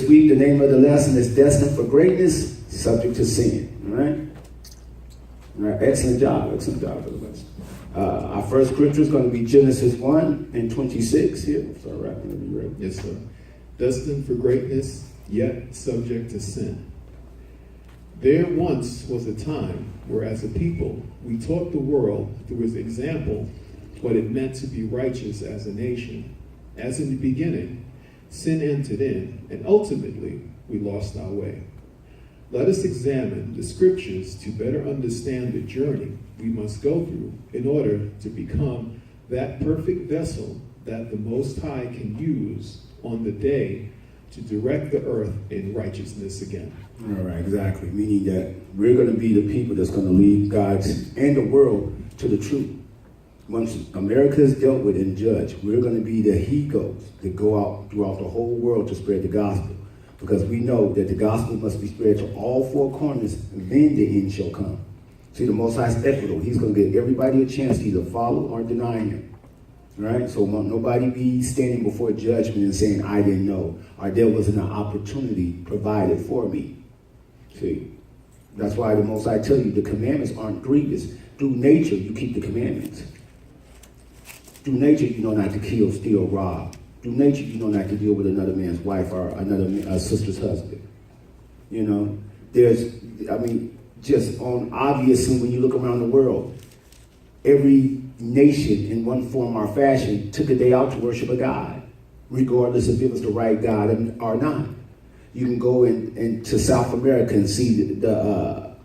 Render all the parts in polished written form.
this week, the name of the lesson is Destined for Greatness, Subject to Sin. All right? All right, excellent job for the lesson. Our first scripture is going to be Genesis 1 and 26 here. So, all right, whenever you're ready. Yes, sir. Destined for greatness, yet subject to sin. There once was a time where, as a people, we taught the world through his example what it meant to be righteous as a nation. As in the beginning, sin entered in, and ultimately, we lost our way. Let us examine the scriptures to better understand the journey we must go through in order to become that perfect vessel that the Most High can use on the day to direct the earth in righteousness again. All right, exactly. Meaning that we're going to be the people that's going to lead God and the world to the truth. Once America is dealt with and judged, we're going to be the he-goats that go out throughout the whole world to spread the gospel. Because we know that the gospel must be spread to all four corners, and then the end shall come. See, the Most High is equitable. He's going to give everybody a chance to either follow or deny him. Right? So won't nobody be standing before judgment and saying, I didn't know, or there wasn't an opportunity provided for me. See, that's why the Most High tell you the commandments aren't grievous. Through nature, you keep the commandments. Through nature, you know not to kill, steal, rob. Through nature, you know not to deal with another man's wife or another sister's husband. You know, just on obviously when you look around the world, every nation in one form or fashion took a day out to worship a God, regardless if it was the right God or not. You can go into South America and see the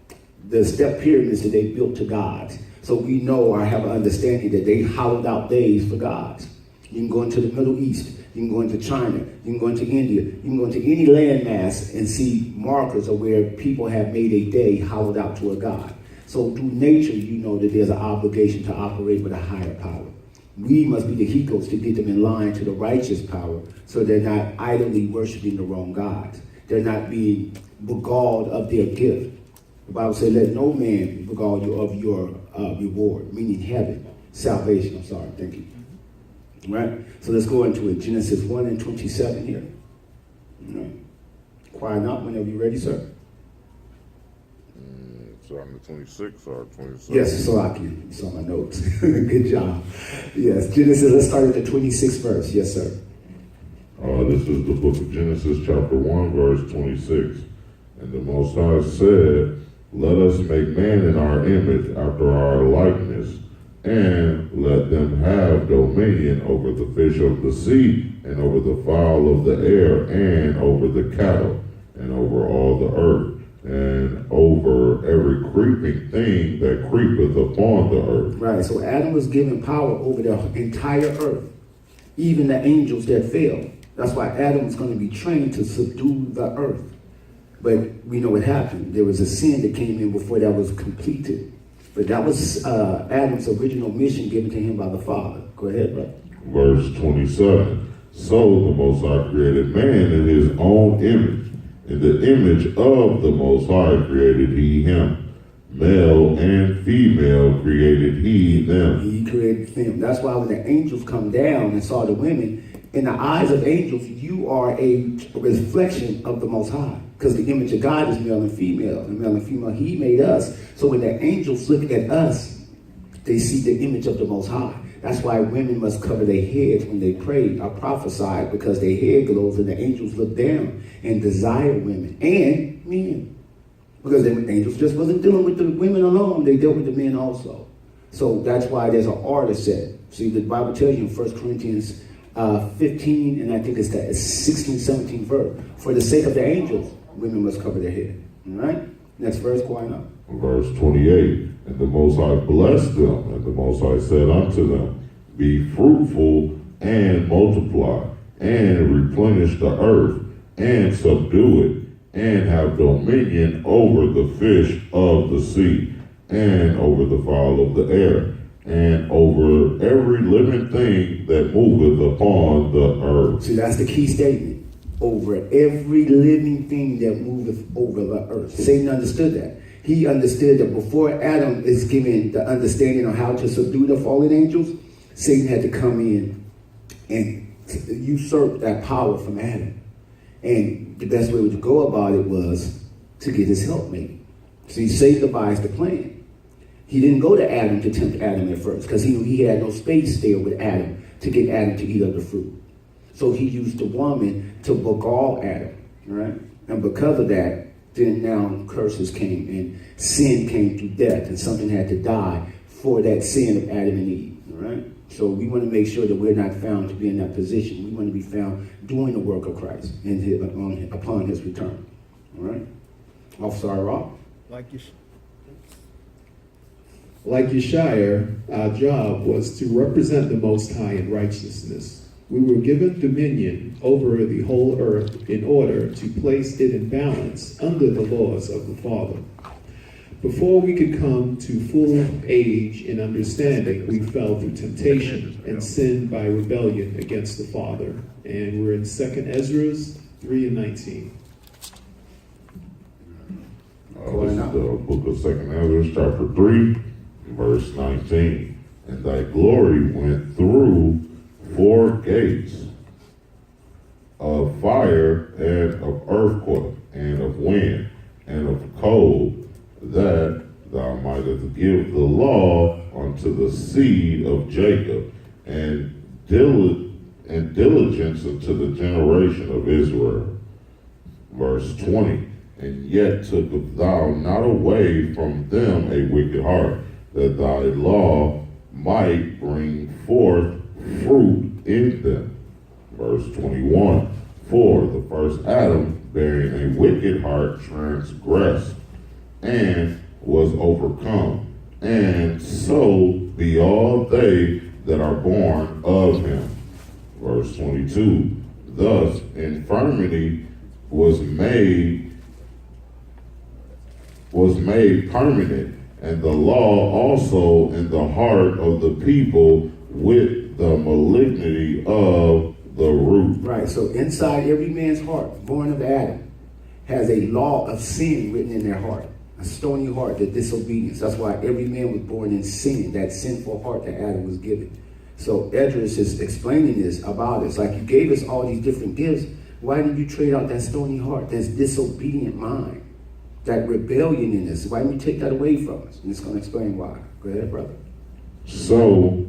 step pyramids that they built to gods. So we know or have an understanding that they hollowed out days for gods. You can go into the Middle East. You can go into China. You can go into India. You can go into any landmass and see markers of where people have made a day hollowed out to a god. So through nature, you know that there's an obligation to operate with a higher power. We must be the he-goats to get them in line to the righteous power so they're not idly worshiping the wrong gods. They're not being beguiled of their gift. The Bible says, let no man beguile you of your reward, meaning heaven, salvation. I'm sorry, thank you. Right? So let's go into it. Genesis 1 and 27 here. All right. Quiet out whenever you're ready, sir. So I'm the 26 or 27? Yes, so I can. It's on my notes. Good job. Yes, Genesis, let's start at the 26th verse. Yes, sir. This is the book of Genesis, chapter 1, verse 26. And the Most High said, let us make man in our image, after our likeness, and let them have dominion over the fish of the sea, and over the fowl of the air, and over the cattle, and over all the earth, and over every creeping thing that creepeth upon the earth. Right, so Adam was given power over the entire earth, even the angels that fell. That's why Adam was going to be trained to subdue the earth. But we know what happened. There was a sin that came in before that was completed. But that was Adam's original mission given to him by the Father. Go ahead, brother. Verse 27. So the Most High created man in his own image. In the image of the Most High created he him. Male and female created he them. He created them. That's why when the angels come down and saw the women, in the eyes of angels, you are a reflection of the Most High. Because the image of God is male and female. And male and female, he made us. So when the angels look at us, they see the image of the Most High. That's why women must cover their heads when they pray or prophesy, because their head glows and the angels look down and desire women and men. Because the angels just wasn't dealing with the women alone. They dealt with the men also. So that's why there's an order set. See, the Bible tells you in 1 Corinthians 15, and I think it's the 16, 17 verse. For the sake of the angels, women must cover their head. All right? Next verse, quiet up. Verse 28. And the Most High blessed them, and the Most High said unto them, be fruitful and multiply, and replenish the earth, and subdue it, and have dominion over the fish of the sea, and over the fowl of the air, and over every living thing that moveth upon the earth. See, that's the key statement. Over every living thing that moveth over the earth. Satan understood that. He understood that before Adam is given the understanding of how to subdue the fallen angels, Satan had to come in and usurp that power from Adam. And the best way to go about it was to get his helpmate. See, Satan devised the plan. He didn't go to Adam to tempt Adam at first because he knew he had no space there with Adam to get Adam to eat of the fruit. So he used the woman to beguile Adam, right? And because of that, then now curses came and sin came through death, and something had to die for that sin of Adam and Eve, all right? So we want to make sure that we're not found to be in that position. We want to be found doing the work of Christ upon his return, all right? Officer Rock. Like Yeshua, our job was to represent the Most High in righteousness. We were given dominion over the whole earth in order to place it in balance under the laws of the Father. Before we could come to full age in understanding, we fell through temptation and sinned by rebellion against the Father. And we're in 2 Ezra 3:19. This is the book of 2 Ezra, chapter 3, verse 19. And thy glory went through 4 gates of fire and of earthquake and of wind and of cold, that thou mightest give the law unto the seed of Jacob, and diligence unto the generation of Israel. Verse 20. And yet tookest thou not away from them a wicked heart, that thy law might bring forth fruit in them. Verse 21. For the first Adam, bearing a wicked heart, transgressed and was overcome, and so be all they that are born of him. Verse 22. Thus infirmity was made permanent, and the law also in the heart of the people with the malignity of the root. Right, so inside every man's heart, born of Adam, has a law of sin written in their heart. A stony heart, the disobedience. That's why every man was born in sin, that sinful heart that Adam was given. So Esdras is explaining this about us. Like, you gave us all these different gifts. Why didn't you trade out that stony heart, that disobedient mind, that rebellion in us? Why didn't you take that away from us? And it's going to explain why. Go ahead, brother. So,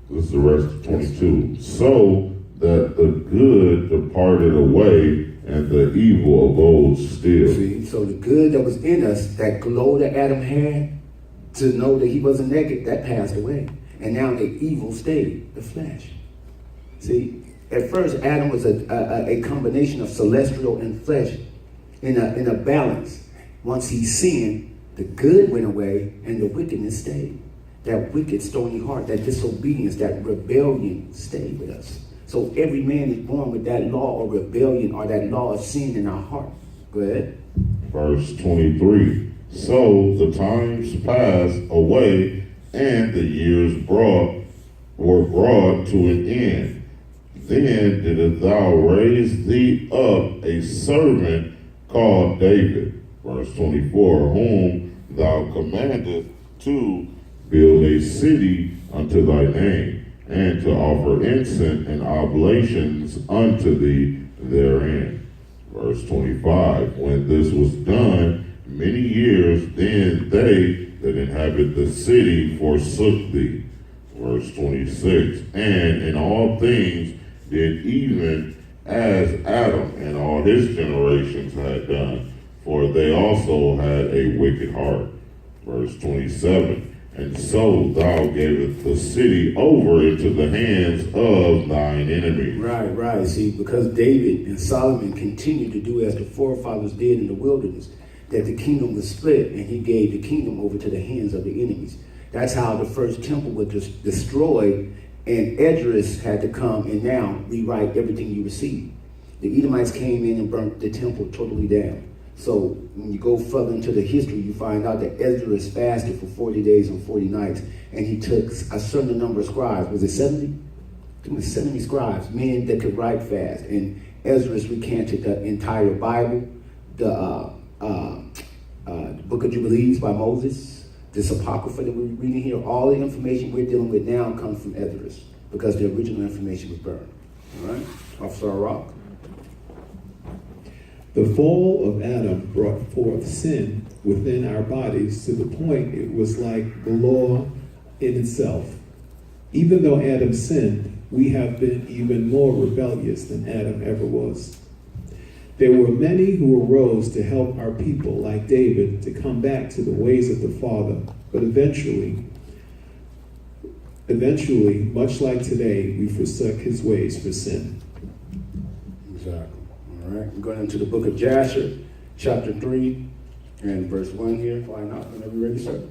this is the rest of 22. So that the good departed away, and the evil abode still. See, so the good that was in us, that glow that Adam had to know that he wasn't naked, that passed away. And now the evil stayed, the flesh. See, at first Adam was a combination of celestial and flesh in a balance. Once he sinned, the good went away and the wickedness stayed. That wicked, stony heart, that disobedience, that rebellion stayed with us. So every man is born with that law of rebellion or that law of sin in our heart. Go ahead. Verse 23. So the times passed away, and the years were brought to an end. Then didst thou raise thee up a servant called David. Verse 24. Whom thou commandest to build a city unto thy name, and to offer incense and oblations unto thee therein. Verse 25. When this was done many years, then they that inhabit the city forsook thee. Verse 26. And in all things did even as Adam and all his generations had done, for they also had a wicked heart. Verse 27. And so thou gavest the city over into the hands of thine enemies. Right. See, because David and Solomon continued to do as the forefathers did in the wilderness, that the kingdom was split, and he gave the kingdom over to the hands of the enemies. That's how the first temple was just destroyed, and Esdras had to come and now rewrite everything you received. The Edomites came in and burnt the temple totally down. So when you go further into the history, you find out that Esdras fasted for 40 days and 40 nights, and he took a certain number of scribes. Was it 70? It was 70 scribes, men that could write fast. And Esdras recanted the entire Bible, the Book of Jubilees by Moses, this Apocrypha that we're reading here. All the information we're dealing with now comes from Esdras, because the original information was burned. All right? Officer Rock. The fall of Adam brought forth sin within our bodies to the point it was like the law in itself. Even though Adam sinned, we have been even more rebellious than Adam ever was. There were many who arose to help our people, like David, to come back to the ways of the Father, but eventually, much like today, we forsook his ways for sin. Exactly. All right. We're going into the book of Jasher, chapter 3, and verse 1 here. Why not? Whenever you're ready, sir.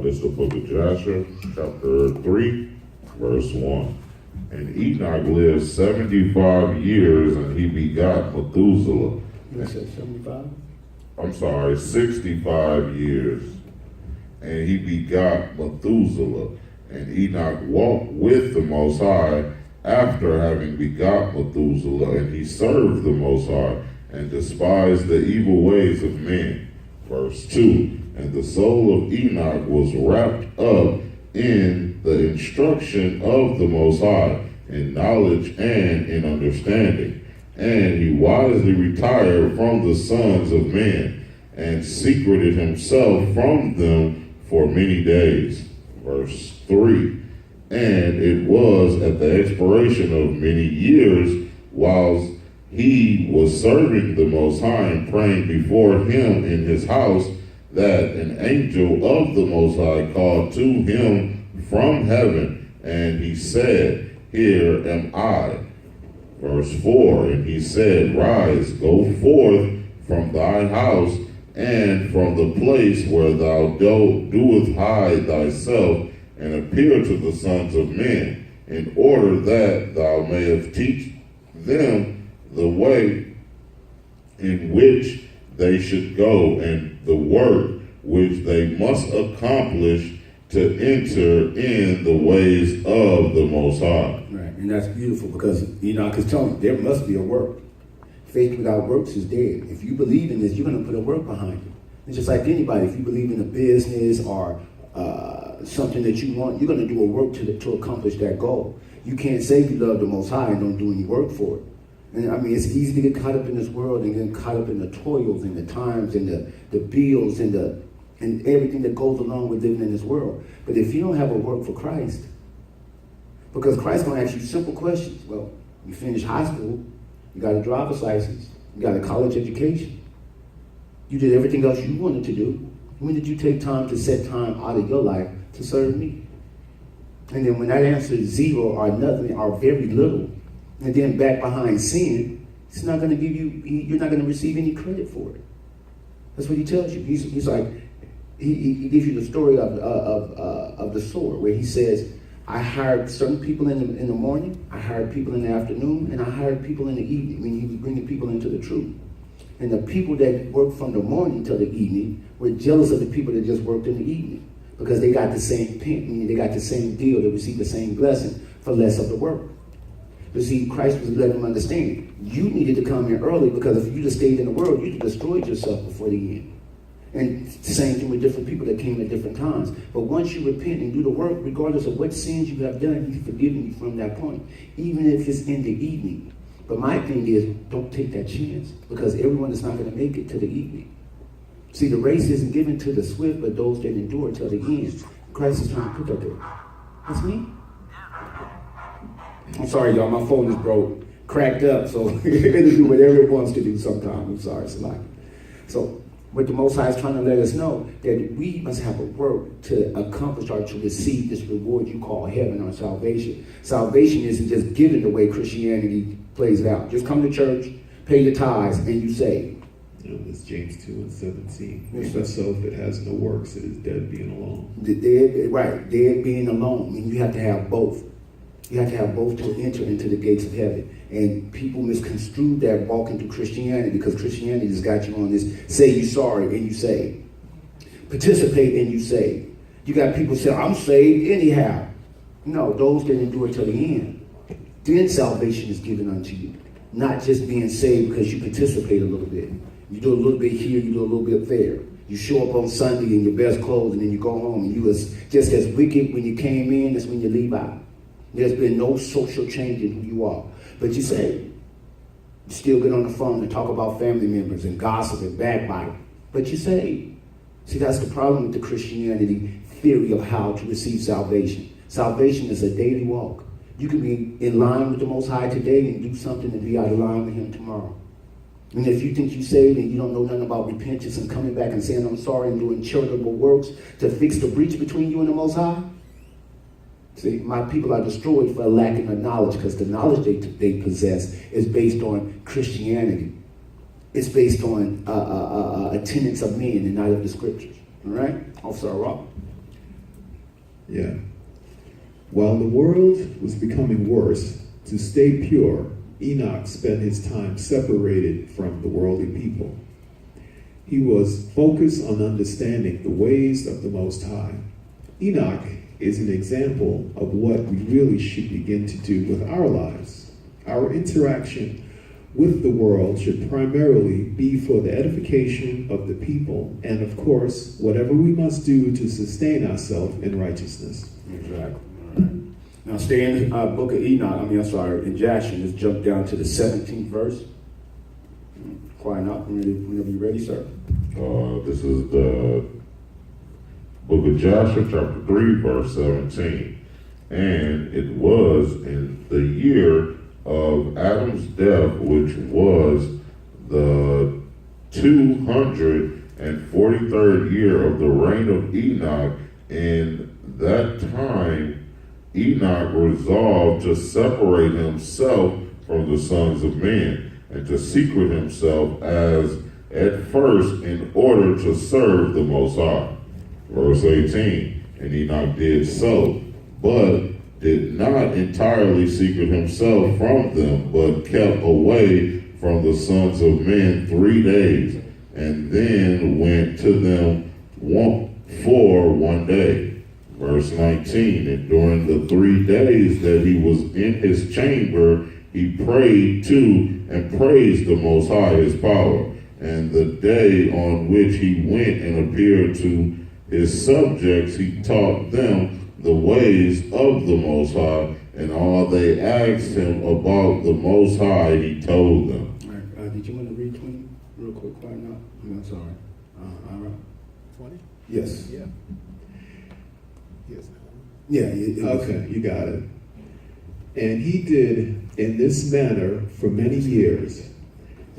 This is the book of Jasher, chapter 3, verse 1. And Enoch lived 75 years, and he begot Methuselah. You said 75? I'm sorry, 65 years. And he begot Methuselah. And Enoch walked with the Most High after having begot Methuselah, and he served the Most High, and despised the evil ways of men. Verse 2, and the soul of Enoch was wrapped up in the instruction of the Most High, in knowledge and in understanding. And he wisely retired from the sons of men, and secreted himself from them for many days. Verse 3, and it was at the expiration of many years, whilst he was serving the Most High and praying before him in his house, that an angel of the Most High called to him from heaven, and he said, Here am I. Verse 4, and he said, Rise, go forth from thy house, and from the place where thou doest hide thyself, and appear to the sons of men, in order that thou mayest teach them the way in which they should go, and the work which they must accomplish to enter in the ways of the Most High. Right, and that's beautiful, because Enoch is telling there must be a work. Faith without works is dead. If you believe in this, you're going to put a work behind it. It's just like anybody. If you believe in a business or something that you want, you're going to do a work to accomplish that goal. You can't say you love the Most High and don't do any work for it. And I mean, it's easy to get caught up in this world and get caught up in the toils and the times and the bills and everything that goes along with living in this world. But if you don't have a work for Christ, because Christ's going to ask you simple questions. Well, you finished high school, you got a driver's license, you got a college education, you did everything else you wanted to do. When did you take time to set time out of your life to serve me? And then when that answer is zero or nothing or very little, and then back behind sin, it's not going to give you, you're not going to receive any credit for it. That's what he tells you. He's like, he gives you the story of the sword, where he says, I hired certain people in the morning, I hired people in the afternoon, and I hired people in the evening. I mean, he was bringing people into the truth. And the people that worked from the morning till the evening were jealous of the people that just worked in the evening, because they got the same payment, meaning they got the same deal, they received the same blessing for less of the work. But see, Christ was letting them understand, you needed to come here early, because if you just stayed in the world, you'd have destroyed yourself before the end. And the same thing with different people that came at different times. But once you repent and do the work, regardless of what sins you have done, he's forgiven you from that point, even if it's in the evening. But my thing is, don't take that chance, because everyone is not going to make it to the evening. See, the race isn't given to the swift, but those that endure till the end. Christ is trying to put that there. That's me. I'm sorry, y'all. My phone is broke, cracked up, so it'll do whatever it wants to do sometimes. I'm sorry, Salaki. So, what the Most High is trying to let us know, that we must have a work to accomplish or to receive this reward you call heaven or salvation. Salvation isn't just given the way Christianity plays it out. Just come to church, pay your tithes, and you saved. It's James 2:17. Yes, so if it has no works, it is dead being alone. Dead being alone. I mean, you have to have both. You have to have both to enter into the gates of heaven. And people misconstrue that walk into Christianity, because Christianity has got you on this, say you're sorry and you save. Participate and you save. You got people say, I'm saved anyhow. No, those that endure till the end. Then salvation is given unto you. Not just being saved because you participate a little bit. You do a little bit here, you do a little bit there. You show up on Sunday in your best clothes, and then you go home and you was just as wicked when you came in as when you leave out. There's been no social change in who you are. But you say, You still get on the phone and talk about family members and gossip and backbite, but you're saved. See, that's the problem with the Christianity theory of how to receive salvation. Salvation is a daily walk. You can be in line with the Most High today and do something and be out of line with Him tomorrow. And if you think you're saved and you don't know nothing about repentance and coming back and saying, I'm sorry, and doing charitable works to fix the breach between you and the Most High, see, my people are destroyed for lacking of knowledge, because the knowledge they possess is based on Christianity. It's based on tenets of men and not of the scriptures. All right? Officer Rob. Yeah. While the world was becoming worse, to stay pure, Enoch spent his time separated from the worldly people. He was focused on understanding the ways of the Most High. Enoch is an example of what we really should begin to do with our lives. Our interaction with the world should primarily be for the edification of the people, and of course, whatever we must do to sustain ourselves in righteousness. Exactly. All right. Now stay in the book of Enoch, in Jasher. Let's jump down to the 17th verse. Quiet up whenever you're ready, sir. This is the book of Joshua, chapter 3, verse 17. And it was in the year of Adam's death, which was the 243rd year of the reign of Enoch. In that time, Enoch resolved to separate himself from the sons of men and to secret himself as at first in order to serve the Most High. Verse 18, and Enoch did so, but did not entirely secret himself from them, but kept away from the sons of men 3 days, and then went to them for 1 day. Verse 19, and during the 3 days that he was in his chamber, he prayed to and praised the Most High, his power. And the day on which he went and appeared to his subjects, he taught them the ways of the Most High, and all they asked him about the Most High, he told them. All right. Did you want to read 20 real quick? Quiet now. I'm sorry. All right. 20? Yes. Yeah. Yes. Yeah. Okay, you got it. And he did in this manner for many years.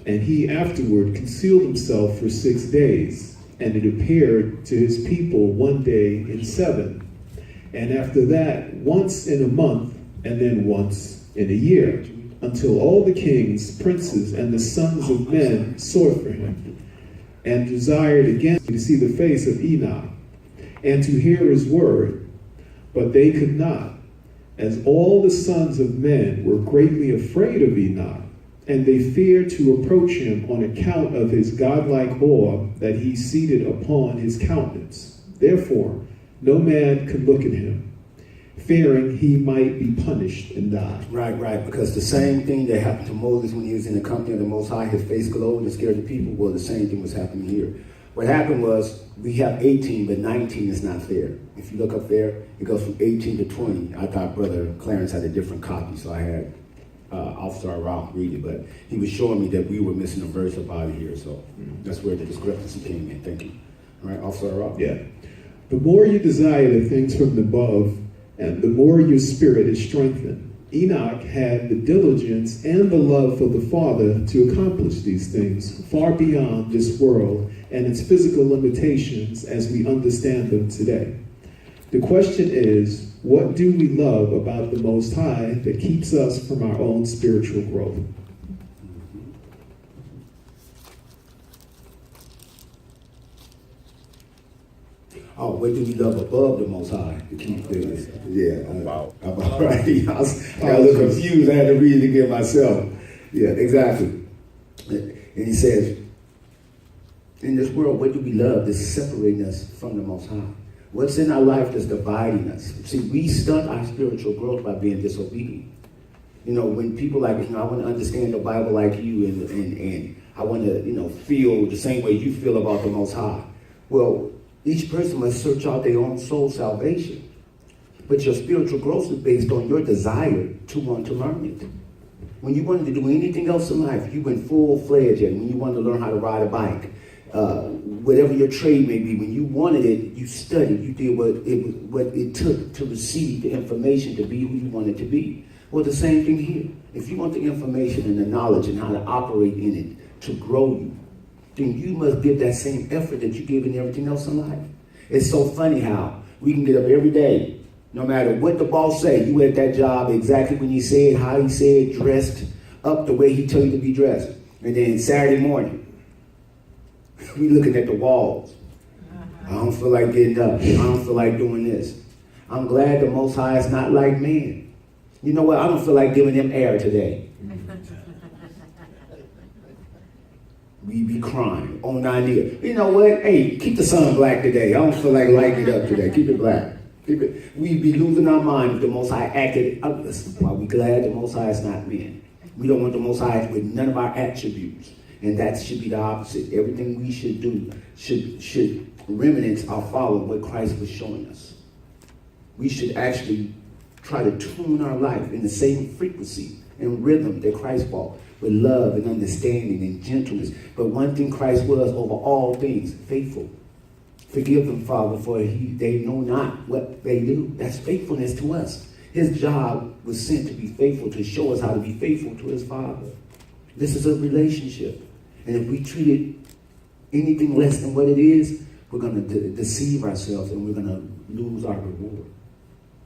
And he afterward concealed himself for 6 days, and it appeared to his people 1 day in 7. And after that, once in a month, and then once in a year, until all the kings, princes, and the sons of men sought for him, and desired again to see the face of Enoch, and to hear his word. But they could not, as all the sons of men were greatly afraid of Enoch, and they feared to approach him on account of his godlike awe that he seated upon his countenance. Therefore, no man could look at him, fearing he might be punished and die. Right, because the same thing that happened to Moses when he was in the company of the Most High, his face glowed and scared the people, well, the same thing was happening here. What happened was, we have 18, but 19 is not there. If you look up there, it goes from 18 to 20. I thought Brother Clarence had a different copy, so I had Officer Ralph read it, but he was showing me that we were missing a verse about it here, so that's where the discrepancy came in. Thank you. All right, Officer Ralph? Yeah. The more you desire the things from above, and the more your spirit is strengthened. Enoch had the diligence and the love for the Father to accomplish these things far beyond this world and its physical limitations as we understand them today. The question is, what do we love about the Most High that keeps us from our own spiritual growth? Oh, what do we love above the Most High to keep things? Yeah, about right. I was a little confused. I had to read it again myself. Yeah, exactly. And he says, in this world, what do we love that's separating us from the Most High? What's in our life that's dividing us? See, we stunt our spiritual growth by being disobedient. You know, when people like, I want to understand the Bible like you, and I want to, feel the same way you feel about the Most High. Well, each person must search out their own soul salvation. But your spiritual growth is based on your desire to want to learn it. When you wanted to do anything else in life, you went full-fledged at it. When you wanted to learn how to ride a bike, whatever your trade may be, when you wanted it, you studied. You did what it took to receive the information to be who you wanted to be. Well, the same thing here. If you want the information and the knowledge and how to operate in it to grow you, then you must give that same effort that you give in everything else in life. It's so funny how we can get up every day, no matter what the boss say, you at that job exactly when he said, how he said, dressed up the way he tell you to be dressed. And then Saturday morning, we looking at the walls. I don't feel like getting up. I don't feel like doing this. I'm glad the Most High is not like man. You know what? I don't feel like giving them air today. We be crying on idea. You know what? Hey, keep the sun black today. I don't feel like lighting it up today. Keep it black. We be losing our mind if the Most High acted up. That's why we glad the Most High is not men. We don't want the Most High with none of our attributes. And that should be the opposite. Everything we should do should remnants are following what Christ was showing us. We should actually try to tune our life in the same frequency and rhythm that Christ walked, with love and understanding and gentleness. But one thing Christ was over all things, faithful. Forgive them, Father, for they know not what they do. That's faithfulness to us. His job was sent to be faithful, to show us how to be faithful to his Father. This is a relationship. And if we treat it anything less than what it is, we're going to deceive ourselves and we're going to lose our reward.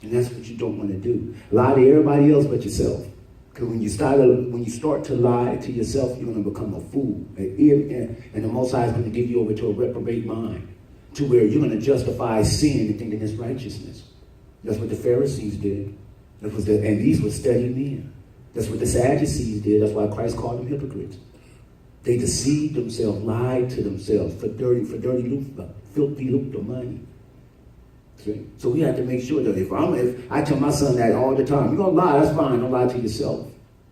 And that's what you don't want to do. Lie to everybody else but yourself. Because when you start to lie to yourself, you're going to become a fool. And the Most High is going to give you over to a reprobate mind, to where you're going to justify sin and thinking it's righteousness. That's what the Pharisees did. And these were steady men. That's what the Sadducees did. That's why Christ called them hypocrites. They deceived themselves, lied to themselves for dirty loot, filthy loot of money. See? So we have to make sure that if I tell my son that all the time, you're going to lie, that's fine, don't lie to yourself.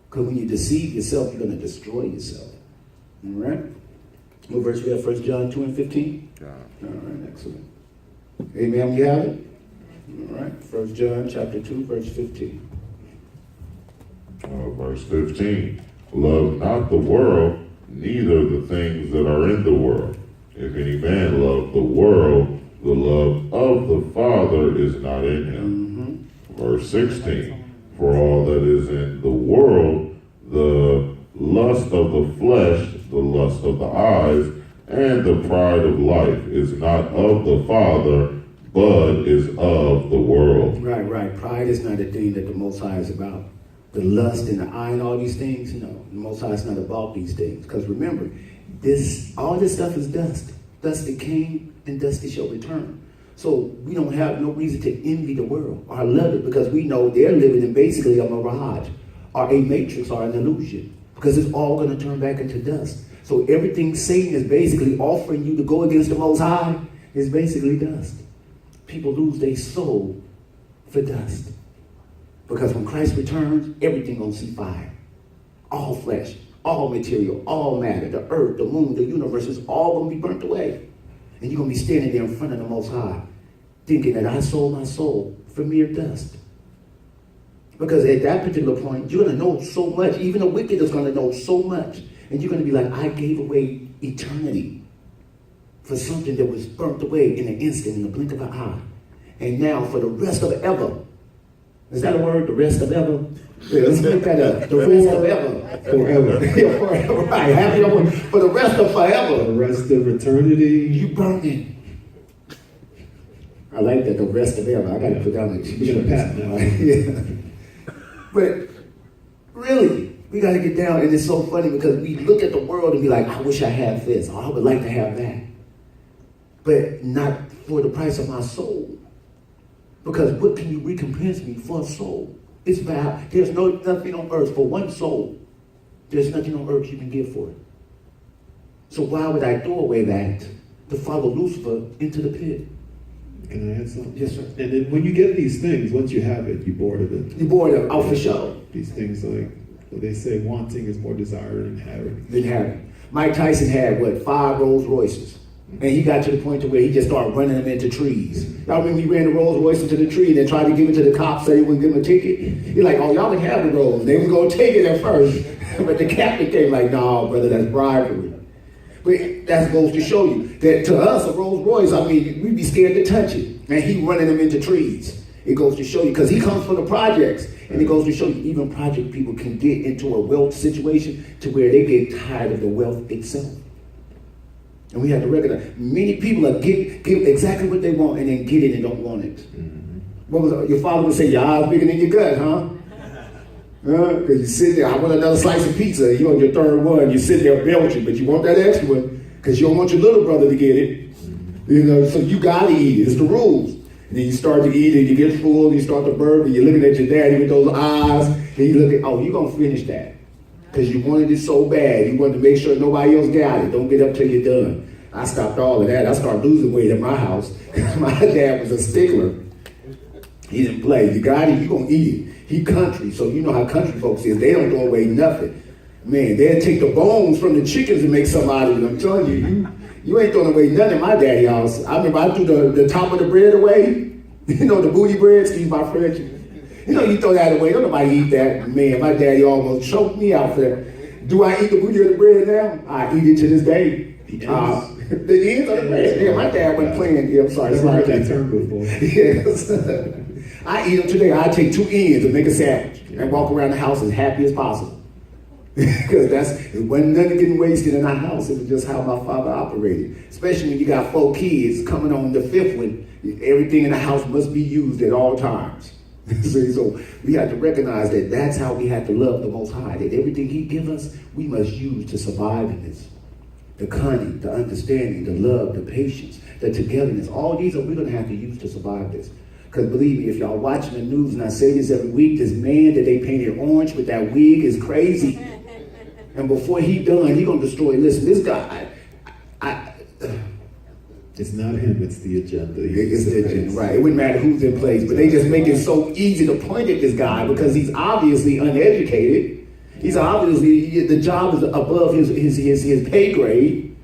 Because when you deceive yourself, you're going to destroy yourself. All right? What verse we have? 1 John 2 and 15? Yeah. All right, excellent. Amen, you have it? All right, 1 John chapter 2, verse 15. Verse 15. Love not the world, neither the things that are in the world. If any man love the world, the love of the Father is not in him. Mm-hmm. Verse 16. For all that is in the world, the lust of the flesh, the lust of the eyes, and the pride of life is not of the Father, but is of the world. Right. Pride is not a thing that the Most High is about. The lust and the eye and all these things, no. The Most High is not about these things. Because remember, all this stuff is dust. Dust it came and dust it shall return. So we don't have no reason to envy the world or love it, because we know they're living in basically a mirage or a matrix or an illusion, because it's all going to turn back into dust. So everything Satan is basically offering you to go against the Most High is basically dust. People lose their soul for dust. Because when Christ returns, everything gonna see fire. All flesh, all material, all matter, the earth, the moon, the universe is all gonna be burnt away. And you're gonna be standing there in front of the Most High, thinking that I sold my soul for mere dust. Because at that particular point, you're gonna know so much. Even the wicked is gonna know so much. And you're gonna be like, I gave away eternity for something that was burnt away in an instant, in the blink of an eye. And now for the rest of ever. Is that a word? The rest of ever? Yeah, let's look that up. The rest of ever. Forever. Yeah, forever. Right. Happy over for the rest of forever. The rest of eternity. You burning. I like that. The rest of ever. I got to put down the You're gonna pat now. Yeah. But really, we got to get down. And it's so funny because we look at the world and be like, I wish I had this. Or I would like to have that. But not for the price of my soul. Because what can you recompense me for a soul? It's bad. There's nothing on earth for one soul. There's nothing on earth you can give for it. So why would I throw away that to follow Lucifer into the pit? Can I add something? Yes, sir. And then when you get these things, once you have it, you're bored of it. You're bored of it, for sure. These things like, what they say, wanting is more desired than having. Mike Tyson had, 5 Rolls Royces. And he got to the point to where he just started running them into trees. Y'all remember he ran the Rolls Royce into the tree and then tried to give it to the cops so they wouldn't give him a ticket? He's like, oh, y'all can have the Rolls. They was going to take it at first. But the captain came like, no, brother, that's bribery. But that goes to show you that to us, a Rolls Royce, I mean, we'd be scared to touch it. And he running them into trees. It goes to show you, because he comes from the projects. And it goes to show you, even project people can get into a wealth situation to where they get tired of the wealth itself. And we have to recognize, many people are give exactly what they want and then get it and don't want it. Mm-hmm. What was your father would say, your eyes bigger than your gut, huh? Because you sit there, I want another slice of pizza, you're on your third one, you sit there belching, but you want that extra one because you don't want your little brother to get it. Mm-hmm. You know, so you gotta eat it, it's the rules. And then you start to eat it, you get full, you start to burp, and you're looking at your daddy with those eyes, and you look at, oh, you're gonna finish that. Because you wanted it so bad. You wanted to make sure nobody else got it. Don't get up till you're done. I stopped all of that. I started losing weight at my house. My dad was a stickler. He didn't play. You got it, you're going to eat it. He country, so you know how country folks is. They don't throw away nothing. Man, they'll take the bones from the chickens and make something out of it. I'm telling you, you ain't throwing away nothing in my daddy house. I remember I threw the top of the bread away. You know, the booty bread, excuse my French. You know, you throw that away. Don't nobody eat that. Man, my daddy almost choked me out for that. Do I eat the booty of the bread now? I eat it to this day. The ends of the bread. Yeah, my dad wasn't playing. Yeah, I'm sorry. Never heard that term before. Yes. I eat them today. I take 2 ends and make a sandwich and walk around the house as happy as possible. Because it wasn't nothing getting wasted in our house. It was just how my father operated. Especially when you got 4 kids coming on the 5th one. Everything in the house must be used at all times. See, so we have to recognize that that's how we have to love the Most High. That everything He gives us, we must use to survive in this. The cunning, the understanding, the love, the patience, the togetherness. All these are we're going to have to use to survive this. Because believe me, if y'all watching the news, and I say this every week, this man that they painted orange with that wig is crazy. And before he done, he going to destroy. Listen, this guy, it's not him, it's the agenda. It's the agenda, right. It wouldn't matter who's in place, but they just make it so easy to point at this guy because he's obviously uneducated. He's obviously, the job is above his pay grade.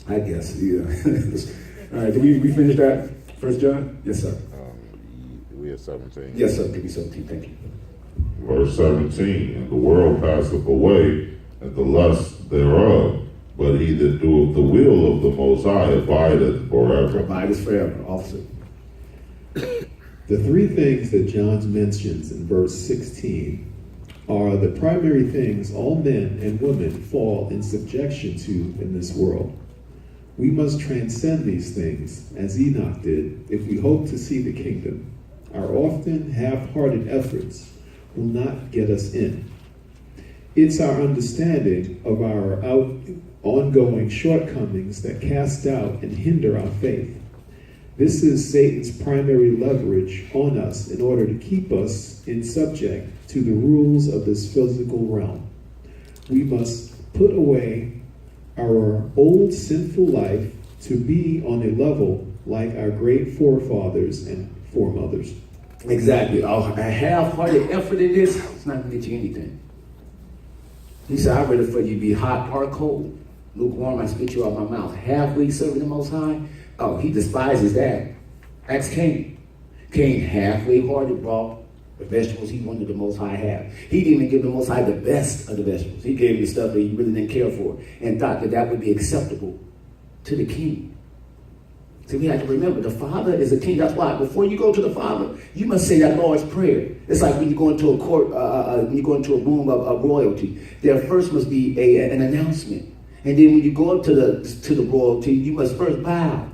I guess, yeah. All right, did we finish that? 1 John? Yes, sir. We at 17. Yes, sir. Give me 17. Thank you. Verse 17, and the world passeth away, and the lust thereof. But he that doeth the will of the Most High abideth forever. Abideth forever, officer. The 3 things that John mentions in verse 16 are the primary things all men and women fall in subjection to in this world. We must transcend these things, as Enoch did, if we hope to see the kingdom. Our often half-hearted efforts will not get us in. It's our understanding of our ongoing shortcomings that cast doubt and hinder our faith. This is Satan's primary leverage on us in order to keep us in subject to the rules of this physical realm. We must put away our old sinful life to be on a level like our great forefathers and foremothers. Exactly. A half-hearted effort in this, it's not going to get you anything. He said, I'd rather for you be hot or cold. Lukewarm, I spit you out my mouth. Halfway serving the Most High? Oh, he despises that. Ask Cain. Cain halfway hearted brought the vegetables he wanted the Most High have. He didn't even give the Most High the best of the vegetables. He gave him the stuff that he really didn't care for and thought that that would be acceptable to the king. See, we have to remember, the Father is a king. That's why before you go to the Father, you must say that Lord's Prayer. It's like when you go into a court, when you go into a room of royalty, there first must be an announcement. And then when you go up to the royalty, you must first bow.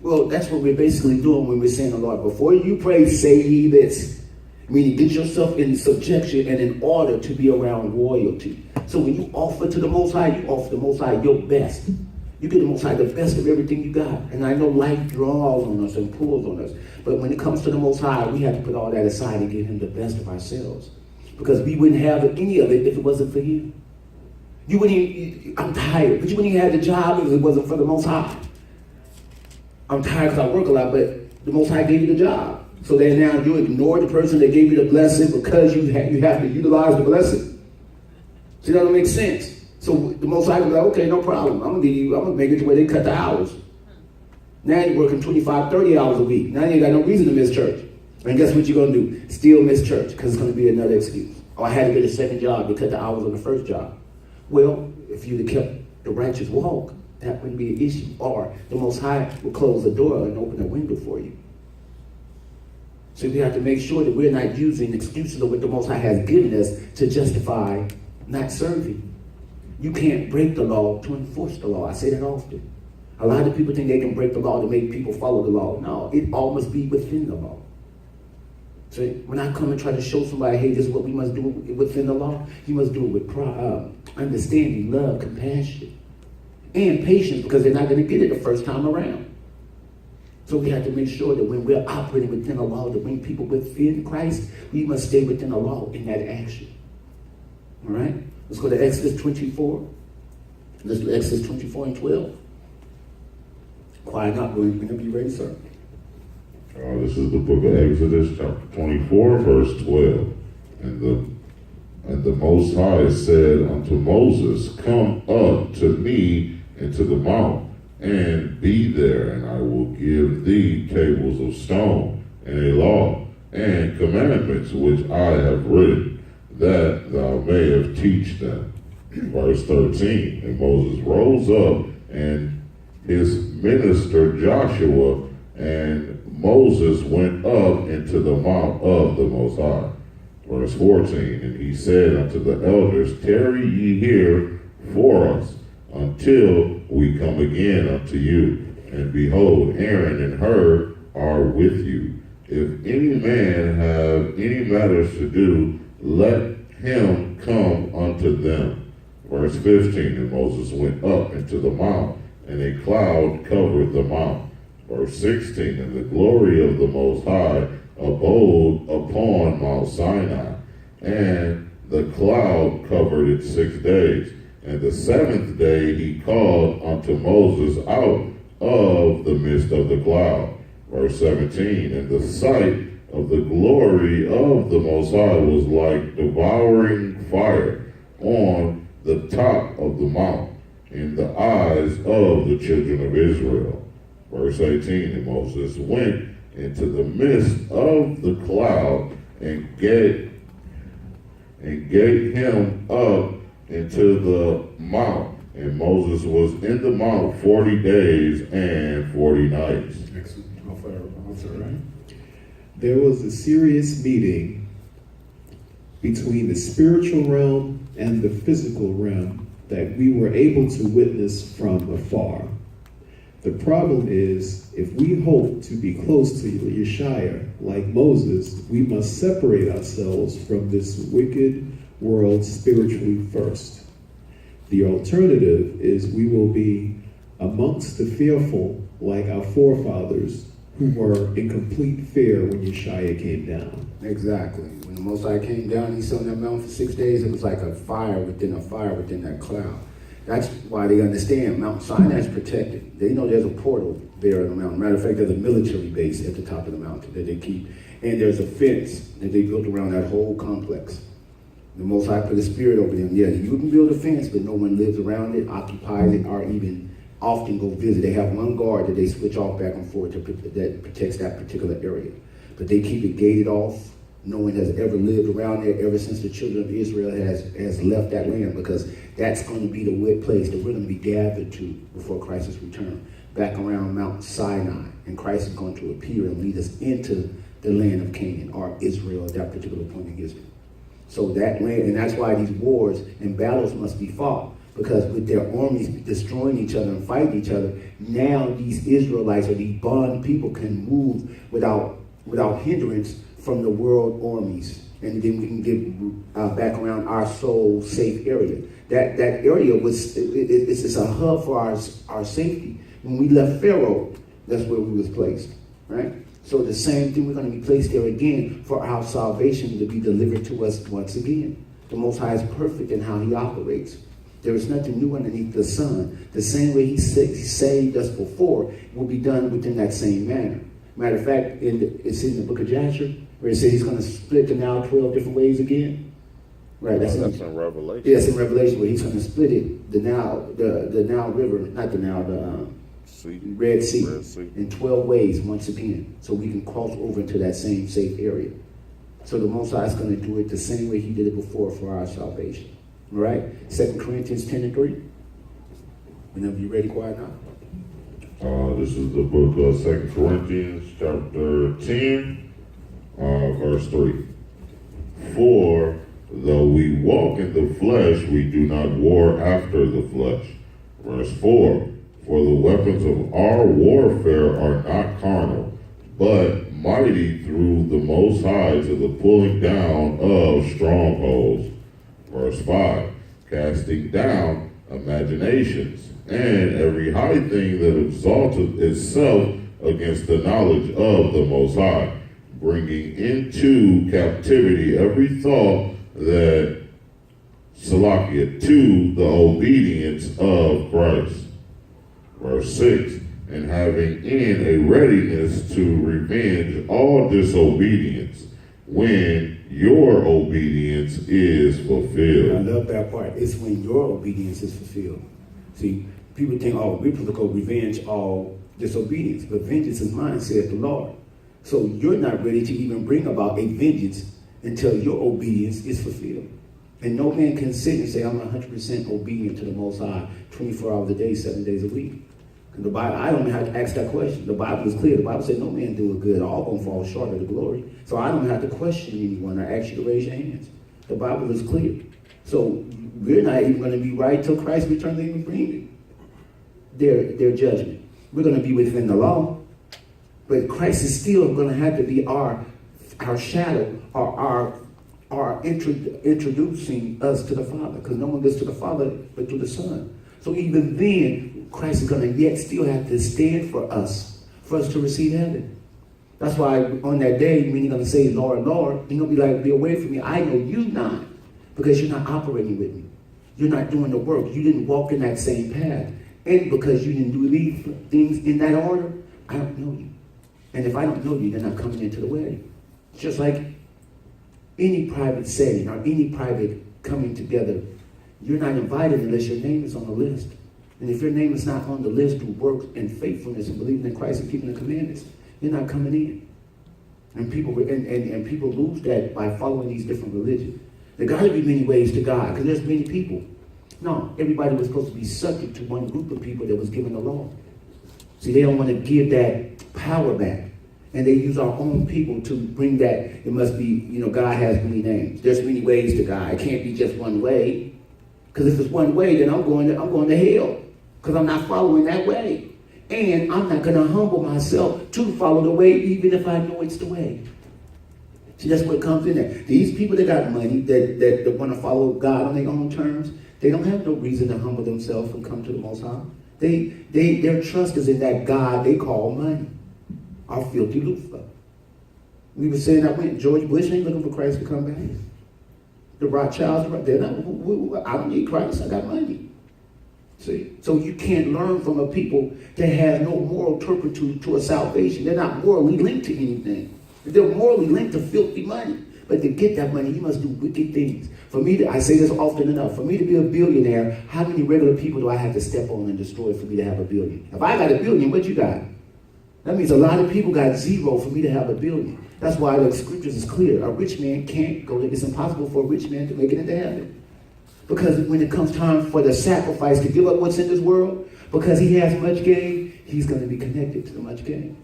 Well, that's what we're basically doing when we're saying the Lord. Before you pray, say ye this. Meaning get yourself in subjection and in order to be around royalty. So when you offer to the Most High, you offer the Most High your best. You get the Most High the best of everything you got. And I know life draws on us and pulls on us. But when it comes to the Most High, we have to put all that aside and give Him the best of ourselves. Because we wouldn't have any of it if it wasn't for Him. You wouldn't even, I'm tired, but you wouldn't even have the job if it wasn't for the Most High. I'm tired because I work a lot, but the Most High gave you the job. So then now you ignore the person that gave you the blessing because you have to utilize the blessing. See, that don't make sense. So the Most High was like, okay, no problem. I'm gonna make it to where they cut the hours. Now you're working 25, 30 hours a week. Now you ain't got no reason to miss church. And guess what you're gonna do? Still miss church, because it's gonna be another excuse. Oh, I had to get a second job to cut the hours on the first job. Well, if you'd have kept the righteous walk, that wouldn't be an issue. Or the Most High will close the door and open a window for you. So we have to make sure that we're not using excuses of what the Most High has given us to justify not serving. You can't break the law to enforce the law. I say that often. A lot of people think they can break the law to make people follow the law. No, it all must be within the law. So when I come and try to show somebody, hey, this is what we must do within the law, you must do it with understanding, love, compassion, and patience, because they're not going to get it the first time around. So we have to make sure that when we're operating within the law to bring people within Christ, we must stay within the law in that action. All right? Let's go to Exodus 24. Let's do Exodus 24 and 12. Quiet up, we're going to be ready, sir. This is the book of Exodus, chapter 24, verse 12. And the Most High said unto Moses, come up to me into the mount, and be there, and I will give thee tables of stone, and a law, and commandments which I have written, that thou mayest teach them. Verse 13, and Moses rose up, and his minister Joshua, and Moses went up into the mount of the Most High. Verse 14, and he said unto the elders, tarry ye here for us, until we come again unto you. And behold, Aaron and Hur are with you. If any man have any matters to do, let him come unto them. Verse 15, and Moses went up into the mount, and a cloud covered the mount. Verse 16, and the glory of the Most High abode upon Mount Sinai, and the cloud covered it 6 days. And the seventh day he called unto Moses out of the midst of the cloud. Verse 17, and the sight of the glory of the Most High was like devouring fire on the top of the mount in the eyes of the children of Israel. Verse 18, and Moses went into the midst of the cloud and gave him up into the mount. And Moses was in the mount 40 days and 40 nights. Excellent. There was a serious meeting between the spiritual realm and the physical realm that we were able to witness from afar. The problem is, if we hope to be close to Yeshua like Moses, we must separate ourselves from this wicked world spiritually first. The alternative is we will be amongst the fearful like our forefathers who were in complete fear when Yeshua came down. Exactly. When the Most High came down, he sat on that mountain for 6 days. It was like a fire within that cloud. That's why they understand Mount Sinai is protected. They know there's a portal there on the mountain. Matter of fact, there's a military base at the top of the mountain that they keep. And there's a fence that they built around that whole complex. The Most High put a spirit over them. Yeah, you can build a fence, but no one lives around it, occupies it, or even often go visit. They have one guard that they switch off back and forth that protects that particular area. But they keep it gated off. No one has ever lived around there ever since the children of Israel has left that land, because that's going to be the place that we're going to be gathered to before Christ's return, back around Mount Sinai. And Christ is going to appear and lead us into the land of Canaan, or Israel at that particular point in history. So that land, and that's why these wars and battles must be fought, because with their armies destroying each other and fighting each other, now these Israelites or these bond people can move without hindrance from the world armies, and then we can get back around our sole safe area. That area it's a hub for our safety. When we left Pharaoh, that's where we was placed, right? So the same thing, we're going to be placed there again for our salvation to be delivered to us once again. The Most High is perfect in how he operates. There is nothing new underneath the sun. The same way he saved us before will be done within that same manner. Matter of fact, it's in the book of Jasher, where it says he's going to split the Nile 12 different ways again. Right, That's in Revelation. Yes, in Revelation, where he's going to split it, the Nile River, not the Nile, the Red Sea, in 12 ways once again, so we can cross over into that same safe area. So the Most High is going to do it the same way he did it before for our salvation. All right? 2 Corinthians 10:3. Whenever you're ready, quiet now. This is the book of 2 Corinthians chapter 10, verse 3. For though we walk in the flesh, we do not war after the flesh. Verse 4. For the weapons of our warfare are not carnal, but mighty through the Most High to the pulling down of strongholds. Verse 5. Casting down imaginations and every high thing that exalteth itself against the knowledge of the Most High, bringing into captivity every thought that to the obedience of Christ. Verse 6, and having in a readiness to revenge all disobedience when your obedience is fulfilled. I love that part. It's when your obedience is fulfilled. See, people think, oh, we're supposed to go revenge all disobedience, but vengeance is mine, saith the Lord. So you're not ready to even bring about a vengeance until your obedience is fulfilled. And no man can sit and say, I'm 100% obedient to the Most High 24 hours a day, 7 days a week. The Bible, I don't even have to ask that question. The Bible is clear. The Bible said no man do it good. All going to fall short of the glory. So I don't have to question anyone or ask you to raise your hands. The Bible is clear. So we're not even going to be right till Christ returns to even bring their judgment. We're going to be within the law. But Christ is still going to have to be our shadow or our introducing us to the Father. Because no one gets to the Father but through the Son. So even then, Christ is going to yet still have to stand for us to receive heaven. That's why on that day, when you're going to say, Lord, Lord, you're going to be like, be away from me. I know you not, because you're not operating with me. You're not doing the work. You didn't walk in that same path. And because you didn't do these things in that order, I don't know you. And if I don't know you, then I'm coming into the wedding. It's just like any private setting or any private coming together. You're not invited unless your name is on the list. And if your name is not on the list through works and faithfulness and believing in Christ and keeping the commandments, you're not coming in. And people lose that by following these different religions. There got to be many ways to God, because there's many people. No, everybody was supposed to be subject to one group of people that was given the law. See, they don't want to give that power back. And they use our own people to bring that. It must be, God has many names. There's many ways to God. It can't be just one way. Because if it's one way, then I'm going to hell. Because I'm not following that way. And I'm not going to humble myself to follow the way, even if I know it's the way. See, that's what comes in there. These people that got money, that want to follow God on their own terms, they don't have no reason to humble themselves and come to the Most High. Their trust is in that God they call money. Our filthy loofah. We were saying that when George Bush ain't looking for Christ to come back. The Rothschilds, they're not, I don't need Christ, I got money. See? So you can't learn from a people that have no moral turpitude to a salvation. They're not morally linked to anything. They're morally linked to filthy money. But to get that money, you must do wicked things. For me, I say this often enough, for me to be a billionaire, how many regular people do I have to step on and destroy for me to have a billion? If I got a billion, what you got? That means a lot of people got zero for me to have a billion. That's why the scriptures is clear. A rich man can't go. It's impossible for a rich man to make it into heaven. Because when it comes time for the sacrifice to give up what's in this world, because he has much gain, he's going to be connected to the much gain.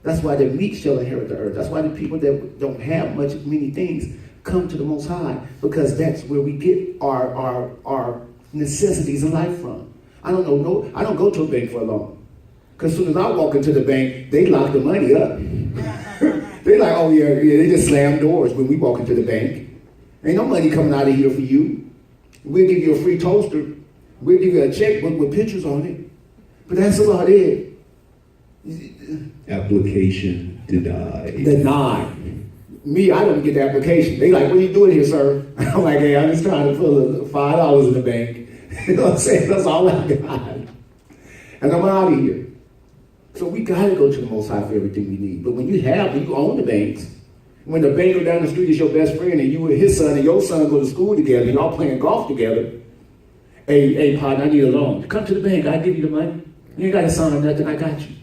That's why the meek shall inherit the earth. That's why the people that don't have many things come to the Most High, because that's where we get our necessities in life from. I don't go to a bank for a loan. Because as soon as I walk into the bank, they lock the money up. They like, oh yeah, they just slam doors when we walk into the bank. Ain't no money coming out of here for you. We'll give you a free toaster. We'll give you a checkbook with pictures on it. But that's about it. Application denied. Denied. Me, I don't get the application. They like, what are you doing here, sir? I'm like, hey, I'm just trying to put $5 in the bank. You know what I'm saying? That's all I got. And I'm out of here. So we got to go to the Most High for everything we need. But when you own the banks, When the banker down the street is your best friend and you and his son and your son go to school together and y'all playing golf together, hey, partner, I need a loan. Come to the bank, I'll give you the money. You ain't got to sign nothing, I got you.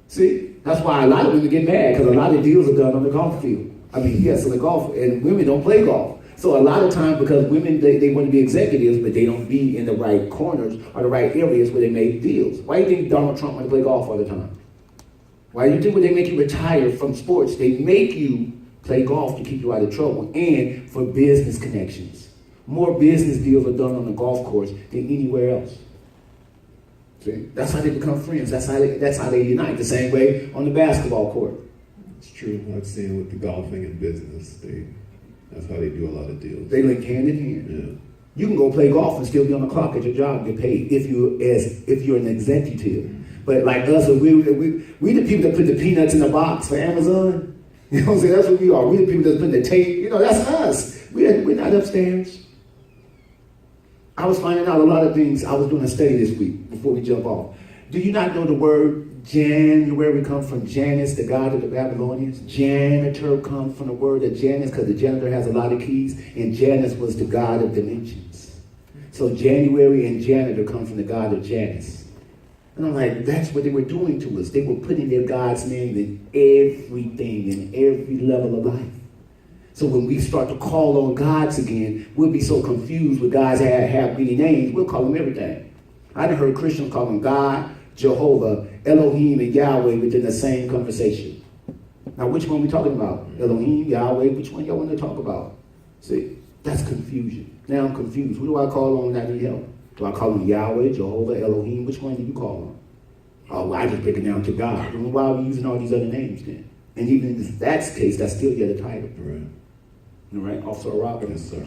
See, that's why a lot of women get mad, because a lot of deals are done on the golf field. I mean, yes, on the golf, and women don't play golf. So a lot of times, because women, they want to be executives, but they don't be in the right corners or the right areas where they make deals. Why do you think Donald Trump want to play golf all the time? Why do you think when they make you retire from sports, they make you play golf to keep you out of trouble and for business connections? More business deals are done on the golf course than anywhere else. See? That's how they become friends. That's how they unite. The same way on the basketball court. It's true. I've seen with the golfing and business, that's how they do a lot of deals. They link hand in hand. Yeah. You can go play golf and still be on the clock at your job and get paid if you're an executive. But like us, we the people that put the peanuts in the box for Amazon. You know what I'm saying? That's what we are. We the people that's putting the tape. You know, that's us. We're not upstairs. I was finding out a lot of things. I was doing a study this week before we jump off. Do you not know the word January comes from Janus, the god of the Babylonians? Janitor comes from the word of Janus because the janitor has a lot of keys, and Janus was the god of dimensions. So January and janitor come from the god of Janus. And I'm like, that's what they were doing to us. They were putting their God's name in everything, in every level of life. So when we start to call on gods again, we'll be so confused with gods that have many names, we'll call them everything. I done heard Christians call them God, Jehovah, Elohim, and Yahweh within the same conversation. Now, which one are we talking about? Elohim, Yahweh, which one y'all want to talk about? See, that's confusion. Now I'm confused. Who do I call on when I need help? Do I call on Yahweh, Jehovah, Elohim? Which one do you call on? Oh, well, I just break it down to God. Well, why are we using all these other names then? And even in that case, that's still yet a title. Right. All right, Officer Rock. Yes, sir.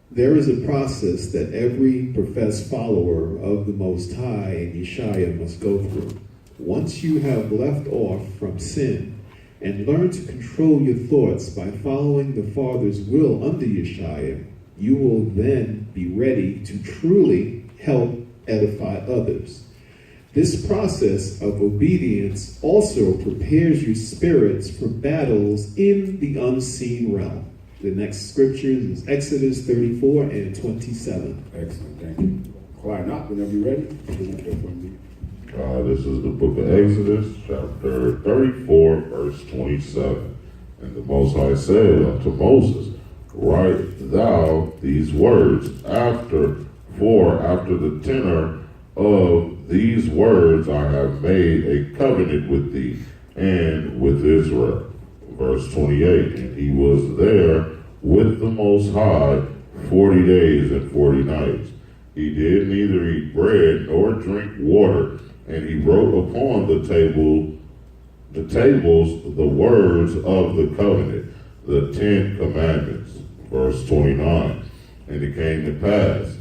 There is a process that every professed follower of the Most High and Yeshua must go through. Once you have left off from sin and learned to control your thoughts by following the Father's will under Yeshua, you will then be ready to truly help edify others. This process of obedience also prepares your spirits for battles in the unseen realm. The next scriptures is Exodus 34 and 27. Excellent, thank you. Quiet not whenever you're ready. This is the book of Exodus, chapter 34, verse 27. And the Most High said unto Moses, write thou these words after the tenor of these words I have made a covenant with thee and with Israel. Verse 28, and he was there with the Most High 40 days and 40 nights. He did neither eat bread nor drink water, and he wrote upon the tables the words of the covenant, the 10 commandments. Verse 29, and it came to pass,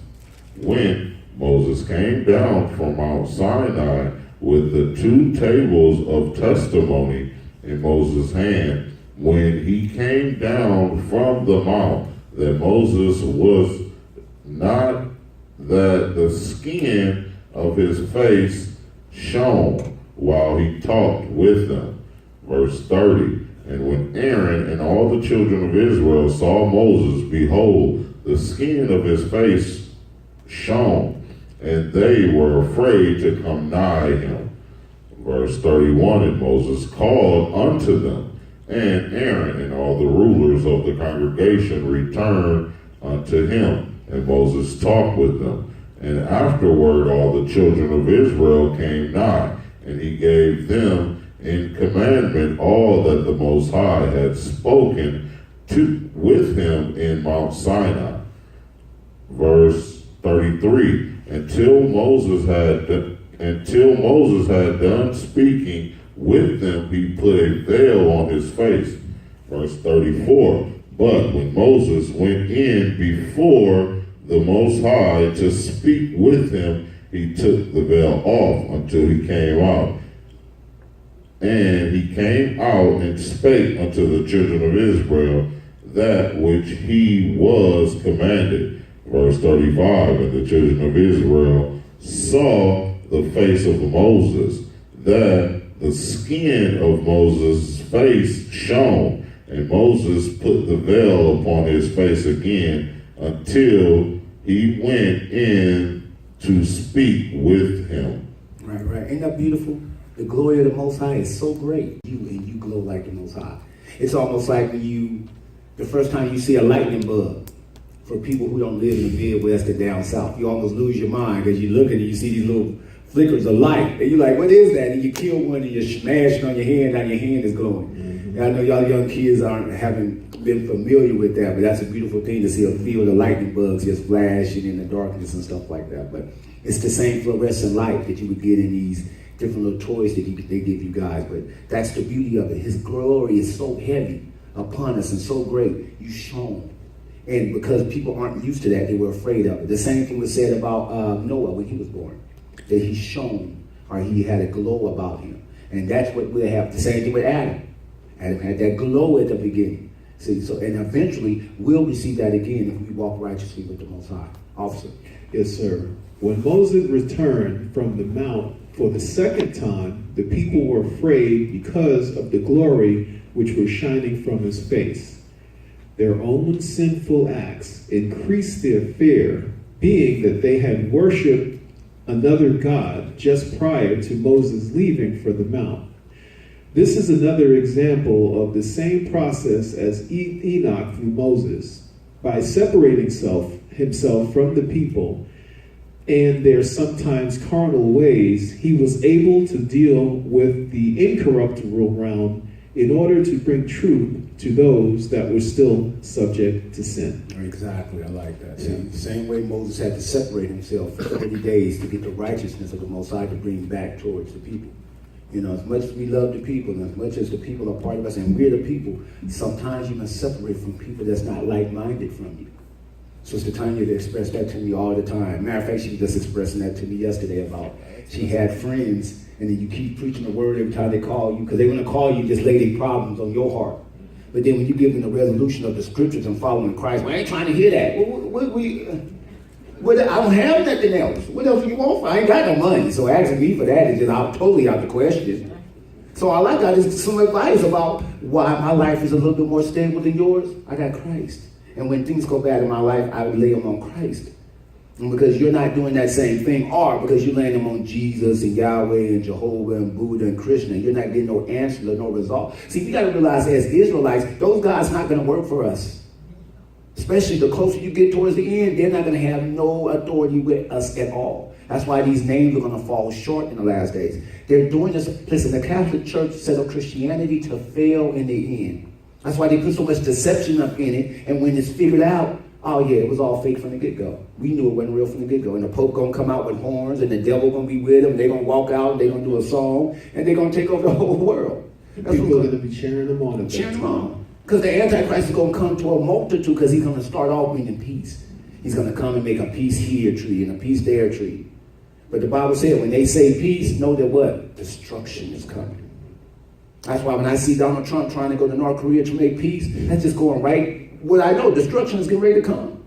when Moses came down from Mount Sinai with the 2 tables of testimony in Moses' hand, when he came down from the mount, that Moses was not, that the skin of his face shone while he talked with them. Verse 30, and when Aaron and all the children of Israel saw Moses, behold, the skin of his face shone, and they were afraid to come nigh him. Verse 31, and Moses called unto them, and Aaron and all the rulers of the congregation returned unto him, and Moses talked with them. And afterward all the children of Israel came nigh, and he gave them in commandment all that the Most High had spoken with him in Mount Sinai. Verse 33, until Moses had done speaking with them, he put a veil on his face. Verse 34, but when Moses went in before the Most High to speak with him, he took the veil off until he came out. And he came out and spake unto the children of Israel that which he was commanded. Verse 35, and the children of Israel saw the face of Moses, that the skin of Moses' face shone, and Moses put the veil upon his face again until he went in to speak with him. Right, right. Ain't that beautiful? The glory of the Most High is so great. You glow like the Most High. It's almost like when the first time you see a lightning bug. For people who don't live in the Midwest and down south, you almost lose your mind because you look at it, you see these little flickers of light, and you're like, what is that? And you kill one and you smash it on your hand, and your hand is glowing. Mm-hmm. I know y'all young kids haven't been familiar with that, but that's a beautiful thing to see a field of lightning bugs just flashing in the darkness and stuff like that. But it's the same fluorescent light that you would get in these different little toys that they give you guys. But that's the beauty of it. His glory is so heavy upon us and so great. You shone. And because people aren't used to that, they were afraid of it. The same thing was said about Noah when he was born. That he shone, or he had a glow about him. And that's what we'll have. The same thing with Adam. Adam had that glow at the beginning. See, and eventually we'll receive that again if we walk righteously with the Most High. Officer. Yes, sir. When Moses returned from the mount for the second time, the people were afraid because of the glory which was shining from his face. Their own sinful acts increased their fear, being that they had worshipped another god just prior to Moses leaving for the mount. This is another example of the same process as Enoch through Moses. By separating himself from the people and their sometimes carnal ways, he was able to deal with the incorruptible realm in order to bring truth to those that were still subject to sin. Exactly, I like that. Yeah. See, the same way Moses had to separate himself for 30 days to get the righteousness of the Most High to bring back towards the people. You know, as much as we love the people, and as much as the people are part of us, and we're the people, sometimes you must separate from people that's not like-minded from you. Sister Tanya expressed that to me all the time. Matter of fact, she was just expressing that to me yesterday about she had friends, and then you keep preaching the word every time they call you, because they're going to call you just lay their problems on your heart. But then when you give them the resolution of the scriptures and following Christ, well, I ain't trying to hear that. I don't have nothing else. What else do you want? I ain't got no money. So asking me for that is just totally out the question. So all I got is some advice about why my life is a little bit more stable than yours. I got Christ. And when things go bad in my life, I would lay them on Christ. And because you're not doing that same thing, or because you're laying them on Jesus and Yahweh and Jehovah and Buddha and Krishna, you're not getting no answer or no result. See, you got to realize as Israelites, those guys not going to work for us. Especially the closer you get towards the end, they're not going to have no authority with us at all. That's why these names are going to fall short in the last days. They're doing this. Listen, the Catholic Church set up Christianity to fail in the end. That's why they put so much deception up in it. And when it's figured out, oh yeah, it was all fake from the get-go. We knew it wasn't real from the get-go. And the Pope going to come out with horns, and the devil going to be with them. They're going to walk out, they're going to do a song, and they're going to take over the whole world. That's people are going to be cheering them on. Cheering them on. Because the Antichrist is going to come to a multitude, because he's going to start off bringing peace. He's going to come and make a peace here tree and a peace there tree. But the Bible said when they say peace, know that what? Destruction is coming. That's why when I see Donald Trump trying to go to North Korea to make peace, that's just going right. What I know, destruction is getting ready to come.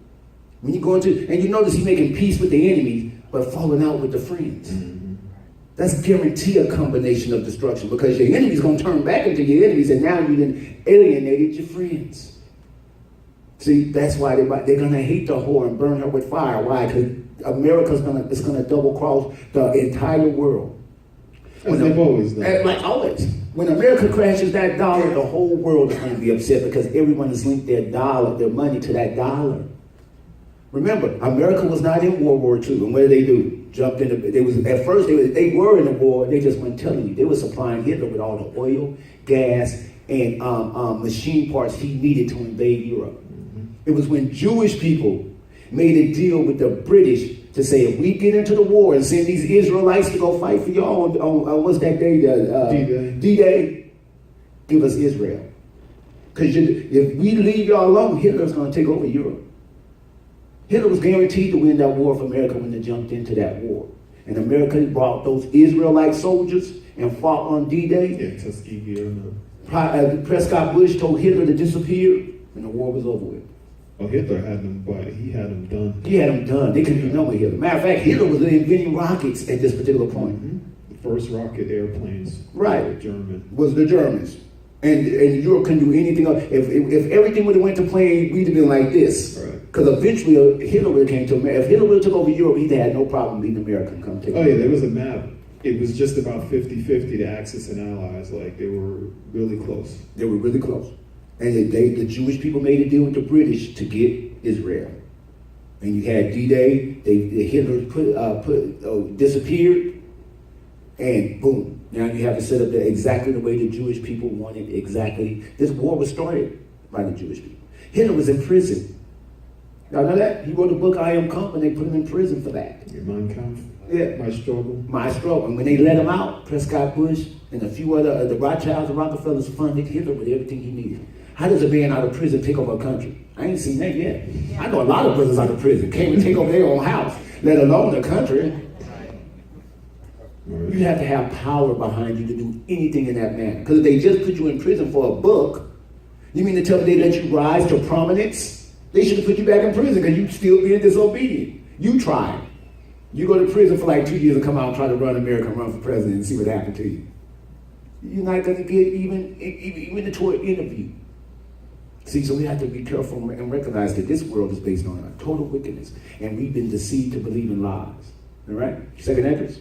When you go into, and you notice he's making peace with the enemies, but falling out with the friends. Mm-hmm. That's guarantee a combination of destruction, because your enemy's going to turn back into your enemies, and now you then alienated your friends. See, that's why they're going to hate the whore and burn her with fire. Why? Because America's going to double cross the entire world. As they've always done. Like always. When America crashes that dollar, the whole world is going to be upset, because everyone has linked their money to that dollar. Remember, America was not in World War II, and what did they do? Jumped in. At first they were in the war. They just weren't telling you. They were supplying Hitler with all the oil, gas, and machine parts he needed to invade Europe. Mm-hmm. It was when Jewish people made a deal with the British to say, if we get into the war and send these Israelites to go fight for y'all on what's that day? D-Day. Give us Israel. Because if we leave y'all alone, Hitler's going to take over Europe. Hitler was guaranteed to win that war for America when they jumped into that war. And America brought those Israelite soldiers and fought on D-Day. Yeah, Tuskegee. Prescott Bush told Hitler to disappear, and the war was over with. Oh, Hitler had them, but he had them done. He had them done. They couldn't do nothing with Hitler. Matter of fact, Hitler was inventing rockets at this particular point. Mm-hmm. First rocket airplanes. Right. Were German. Was the Germans. And Europe couldn't do anything else. If everything would have went to plan, we'd have been like this. Right. Because eventually Hitler would have came to America. If Hitler would have took over Europe, he'd have had no problem leaving America and come take Oh over. yeah, there was a map. It was just about 50-50 to Axis and Allies. Like, they were really close. They were really close. And the Jewish people made a deal with the British to get Israel. And you had D-Day. Hitler disappeared. And boom. Now you have it set up there exactly the way the Jewish people wanted. Exactly. This war was started by the Jewish people. Hitler was in prison. Y'all know that? He wrote a book, I Am Kampf, and they put him in prison for that. Your Mein Kampf? Yeah. My Struggle? My Struggle. And when they let him out, Prescott Bush and a few other, the Rothschilds and Rockefellers funded Hitler with everything he needed. How does a man out of prison take over a country? I ain't seen that yet. I know a lot of brothers out of prison came and take over their own house, let alone the country. You have to have power behind you to do anything in that manner. Because if they just put you in prison for a book, you mean to tell me they let you rise to prominence? They should have put you back in prison because you still being disobedient. You tried. You go to prison for like 2 years and come out and try to run America and run for president and see what happened to you. You're not going to get even to an interview. See, so we have to be careful and recognize that this world is based on a total wickedness. And we've been deceived to believe in lies. All right? Second address.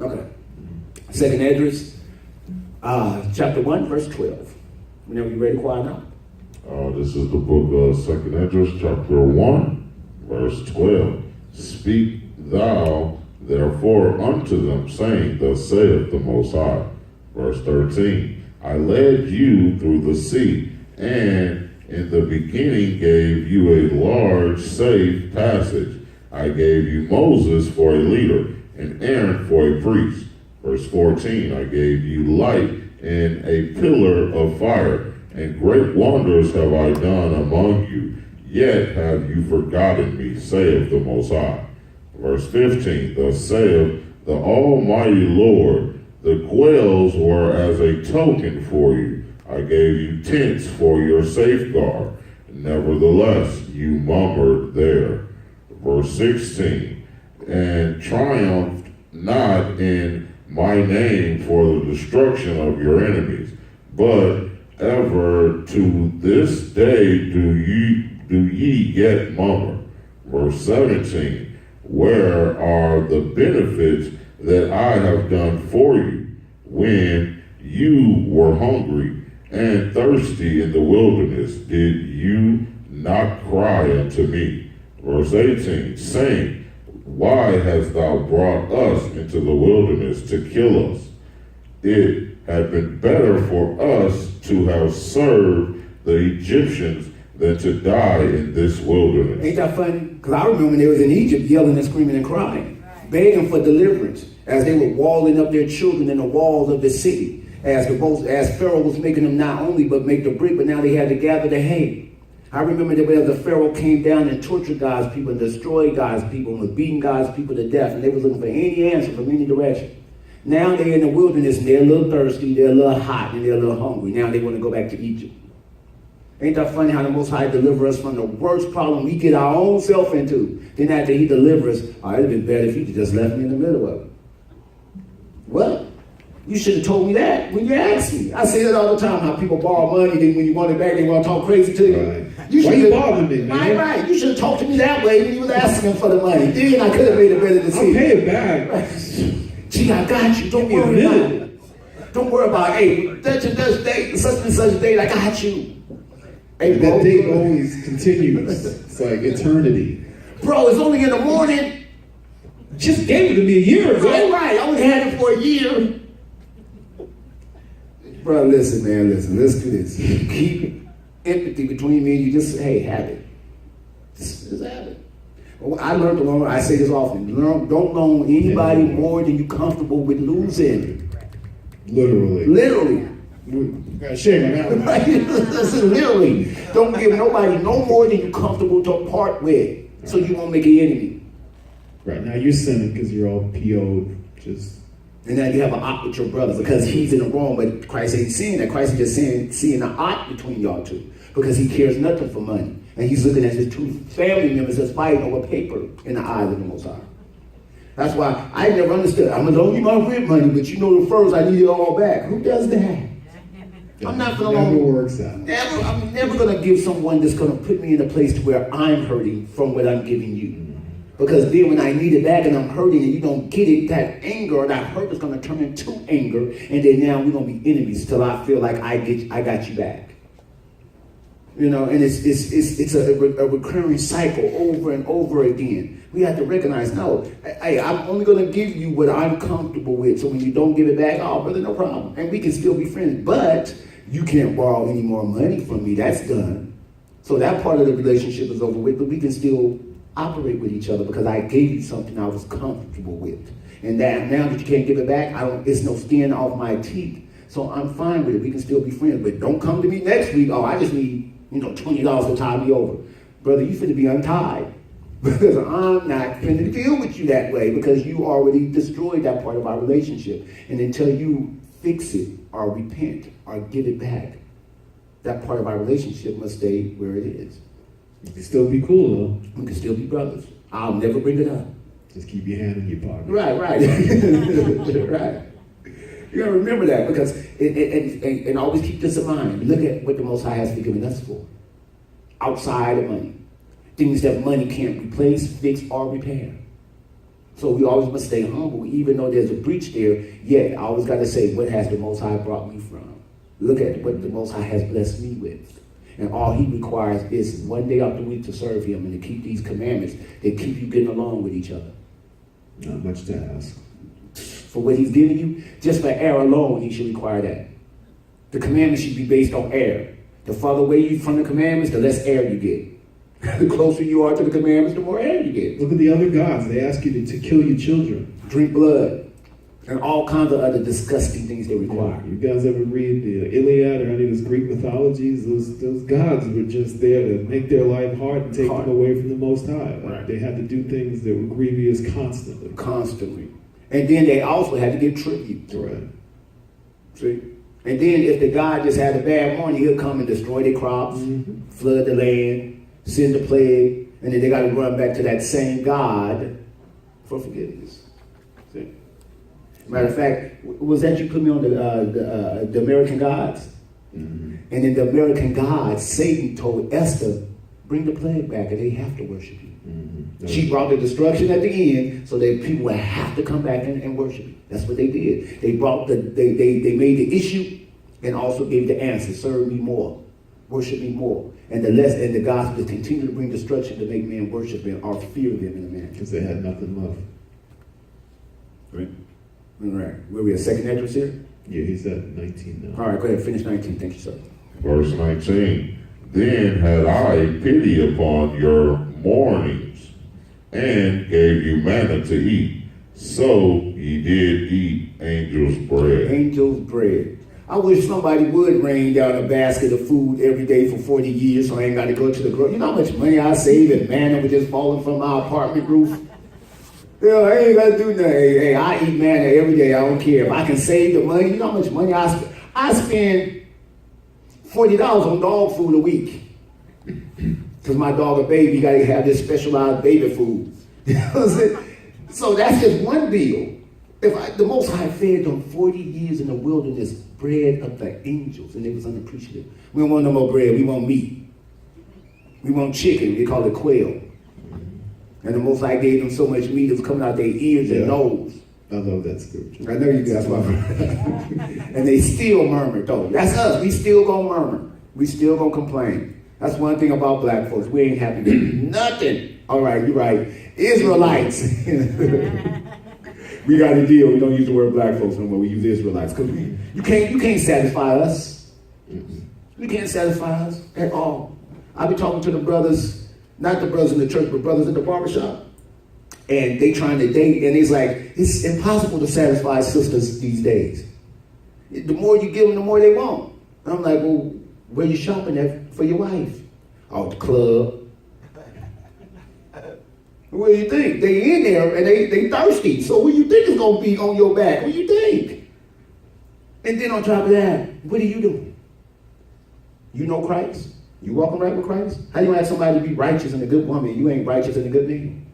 Okay. Second address, chapter 1, verse 12. Whenever you're ready, quiet now. This is the book of Second Address, chapter 1, verse 12. Speak thou therefore unto them, saying, Thus saith the Most High. Verse 13. I led you through the sea, and in the beginning gave you a large, safe passage. I gave you Moses for a leader, and Aaron for a priest. Verse 14, I gave you light and a pillar of fire, and great wonders have I done among you, yet have you forgotten me, saith the Most High. Verse 15, thus saith the Almighty Lord, the quails were as a token for you. I gave you tents for your safeguard. Nevertheless, you murmured there. Verse 16, and triumphed not in my name for the destruction of your enemies, but ever to this day do ye yet murmur. Verse 17, where are the benefits that I have done for you when you were hungry and thirsty in the wilderness? Did you not cry unto me? Verse 18, saying, why hast thou brought us into the wilderness to kill us? It had been better for us to have served the Egyptians than to die in this wilderness. Ain't that funny? Because I remember when they was in Egypt yelling and screaming and crying, begging for deliverance, as they were walling up their children in the walls of the city, as Pharaoh was making them not only but make the brick, but now they had to gather the hay. I remember that when the Pharaoh came down and tortured God's people and destroyed God's people and was beating God's people to death, and they was looking for any answer from any direction. Now they're in the wilderness and they're a little thirsty, they're a little hot, and they're a little hungry. Now they want to go back to Egypt. Ain't that funny how the Most High deliver us from the worst problem we get our own self into? Then after he delivers us, oh, it'd have been better if you just left me in the middle of it. What? You should have told me that when you asked me. I say that all the time, how people borrow money, then when you want it back, they want to talk crazy to you. Right. You Why you bothering me, man? Right. You should have talked to me that way when you was asking them for the money. Then I could have made a better decision. I'll pay it back. Gee, I got you. Don't worry about it. Don't worry about, hey, such and such date, such and such date, I got you. Hey, bro, that date always continues. It's like eternity. Bro, it's only in the morning. Just gave it to me a year ago. Right. I only had it for a year. Bro, listen, man, listen. Let's do this. Keep empathy between me and you. Just, hey, have it. Just have it. Well, I learned to loan, I say this often, don't loan anybody more than you're comfortable with losing. Literally. Got shame on that. Right? Listen, literally. Don't give nobody no more than you're comfortable to part with, so you won't make an enemy. Right, now you're sinning because you're all PO'd. And now you have an ought with your brother because he's in the wrong, but Christ ain't seeing that. Christ is just seeing an ought between y'all two because he cares nothing for money. And he's looking at his two family members that's fighting over paper in the eyes of the Most High. That's why I never understood. I'm gonna loan you my rent money, but you know the first I need it all back. Who does that? I'm not gonna never loan. works out. I'm never gonna give someone that's gonna put me in a place to where I'm hurting from what I'm giving you. Because then when I need it back and I'm hurting and you don't get it, that anger or that hurt is gonna turn into anger, and then now we're gonna be enemies till I feel like I got you back. You know, and it's a recurring cycle over and over again. We have to recognize, no, I'm only going to give you what I'm comfortable with. So when you don't give it back, oh, brother, no problem. And we can still be friends. But you can't borrow any more money from me. That's done. So that part of the relationship is over with, but we can still operate with each other because I gave you something I was comfortable with. And that now that you can't give it back, it's no skin off my teeth. So I'm fine with it. We can still be friends. But don't come to me next week, oh, I just need $20 to tie me over. Brother, you finna be untied. Because I'm not finna deal with you that way because you already destroyed that part of our relationship. And until you fix it or repent or give it back, that part of our relationship must stay where it is. You can still be cool though. We can still be brothers. I'll never bring it up. Just keep your hand in your pocket. Right. Right. You gotta remember that because, and always keep this in mind. Look at what the Most High has forgiven us for. Outside of money. Things that money can't replace, fix, or repair. So we always must stay humble, even though there's a breach there. Yet, I always got to say, what has the Most High brought me from? Look at what the Most High has blessed me with. And all he requires is one day out the week to serve him and to keep these commandments that keep you getting along with each other. Not much to ask. For what he's giving you, just for air alone, he should require that. The commandments should be based on air. The farther away you from the commandments, the less air you get. The closer you are to the commandments, the more air you get. Look at the other gods. They ask you to kill your children. Drink blood. And all kinds of other disgusting things they require. You guys ever read the Iliad or any of those Greek mythologies? Those gods were just there to make their life hard and take them away from the Most High. Right. They had to do things that were grievous constantly. Constantly. And then they also had to give tribute. Right. See? And then if the God just had a bad morning, he'll come and destroy their crops, flood the land, send the plague, and then they got to run back to that same God for forgiveness. See? Matter of fact, was that you put me on the American Gods? And in the American Gods, Satan told Esther, bring the plague back and they have to worship you. She brought the destruction at the end so that people would have to come back and worship you. That's what they did. They brought they made the issue and also gave the answer. Serve me more. Worship me more. And the gospel continue to bring destruction to make men worship him or fear them in a manner. Because they had nothing left. Right. All right. Where we at? Second address here? Yeah, he's at 19 now. All right, go ahead. Finish 19. Thank you, sir. Verse 19. Then had I pity upon your mournings, and gave you manna to eat. So ye did eat angels' bread. Angels' bread. I wish somebody would rain down a basket of food every day for 40 years so I ain't got to go to the grocery. You know how much money I save if manna was just falling from my apartment roof? You know, I ain't got to do nothing. Hey, I eat manna every day. I don't care. If I can save the money, you know how much money I spend? I spend $40 on dog food a week. Because my dog a baby, you got to have this specialized baby food. You know what I'm saying? So that's just one bill. The Most High fed them 40 years in the wilderness, bread of the angels, and they was unappreciative. We don't want no more bread. We want meat. We want chicken. We call it quail. And the Most High gave them so much meat it was coming out their ears and nose. I love that scripture. I know you do. That's why. And they still murmured, though. That's us. We still gonna murmur. We still gonna complain. That's one thing about black folks. We ain't happy with nothing. All right, you're right. Israelites. We got to deal. We don't use the word black folks no more. We use Israelites. Because you can't satisfy us. You can't satisfy us at all. I be talking to the brothers, not the brothers in the church, but brothers in the barbershop. And they trying to date, and it's like, it's impossible to satisfy sisters these days. The more you give them, the more they want. And I'm like, well, where you shopping at for your wife? Oh, the club. What do you think? They in there and they thirsty. So what do you think is going to be on your back? What do you think? And then on top of that, what are you doing? You know Christ? You walking right with Christ? How do you ask somebody to be righteous and a good woman? You ain't righteous and a good man.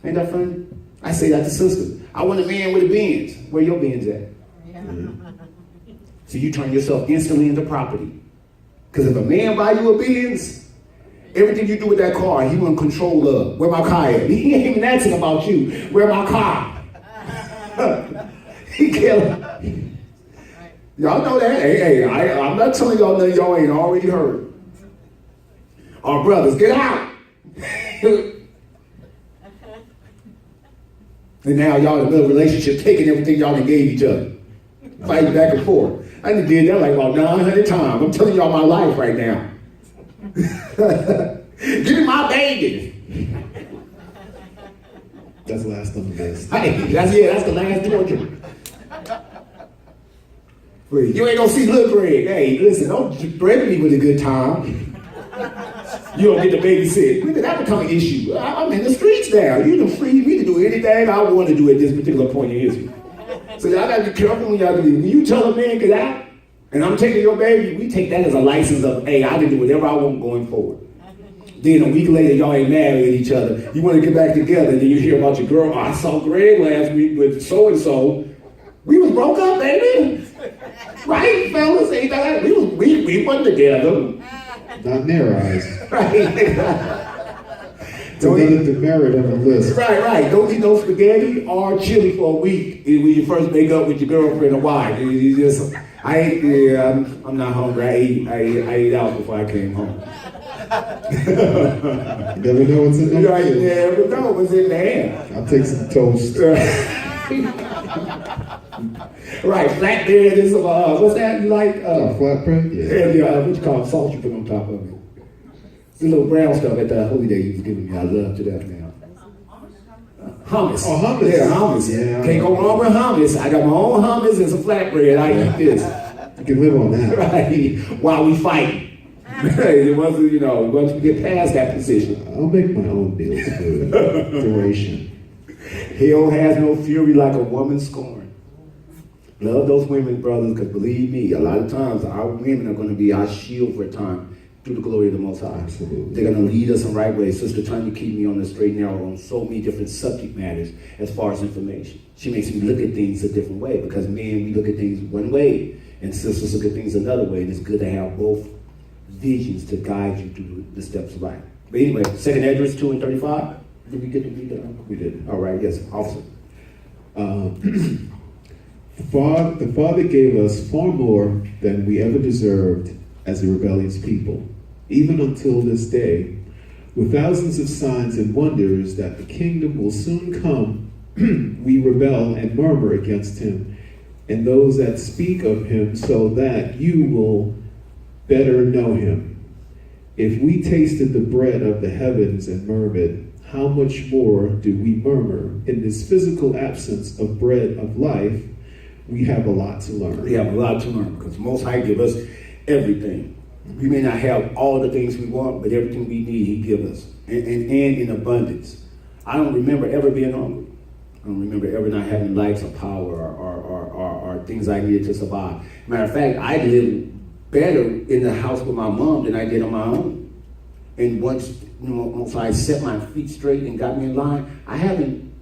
Ain't that funny? I say that to sisters. I want a man with a Benz. Where your Benz at? So you turn yourself instantly into property. Because if a man buy you a Benz, everything you do with that car, he want control of. Where my car at? He ain't even asking about you. Where my car? He killing. Y'all know that. Hey, I'm not telling y'all nothing y'all ain't already heard. Our brothers, get out. And now y'all in a middle relationship, taking everything y'all done gave each other. Fighting back and forth. I done did that like about 900 times. I'm telling y'all my life right now. Give me my baby. That's the last on the list. Hey, that's the last torture. You ain't gonna see Lil Greg. Hey, listen, don't threaten me with a good time. You don't get to babysit. Look, that become an issue. I'm in the streets now. You done freed me to do anything I want to do at this particular point in history. So y'all gotta be careful when y'all do it. When you tell a man, get out, and I'm taking your baby, we take that as a license of, hey, I can do whatever I want going forward. Then a week later, y'all ain't married with each other. You want to get back together, and then you hear about your girl. Oh, I saw Greg last week with so-and-so. We was broke up, baby. Right, fellas? Ain't that? We wasn't together. Not in their eyes. Right. So another demerit on the list. Right. Don't eat no spaghetti or chili for a week when you first make up with your girlfriend or wife. You just, I'm not hungry. I ate out before I came home. You never know what's in there. Right, you never know what's in there. I'll take some toast. Right, flatbread is, what's that you like? Flatbread? Yeah, what you call it, salt you put on top of it. The little brown stuff at the holy day you was giving me, I love to death now. Hummus. Oh, hummus. Yeah, hummus. Yeah. Can't go wrong with hummus. I got my own hummus and some flatbread. I eat this. You can live on that. Right, while we fight. Once we get past that position. I'll make my own meals for duration. Hell has no fury like a woman scorned. Love those women, brothers, because believe me, a lot of times our women are going to be our shield for a time through the glory of the Most High. Absolutely. They're going to lead us in the right way. Sister Tanya keep me on the straight and narrow on so many different subject matters as far as information. She makes me look at things a different way because men, we look at things one way and sisters look at things another way. And it's good to have both visions to guide you through the steps of life. But anyway, 2nd Esdras 2 and 35. Did we get to read that? We did. All right, yes, officer. The Father gave us far more than we ever deserved as a rebellious people, even until this day, with thousands of signs and wonders that the kingdom will soon come. We rebel and murmur against him and those that speak of him, so that you will better know him. If we tasted the bread of the heavens and murmured, how much more do we murmur? In this physical absence of bread of life, we have a lot to learn. We have a lot to learn because Most High give us everything. We may not have all the things we want, but everything we need, he give us. And in abundance. I don't remember ever being hungry. I don't remember ever not having lights or power or things I needed to survive. Matter of fact, I lived better in the house with my mom than I did on my own. And once I set my feet straight and got me in line, I haven't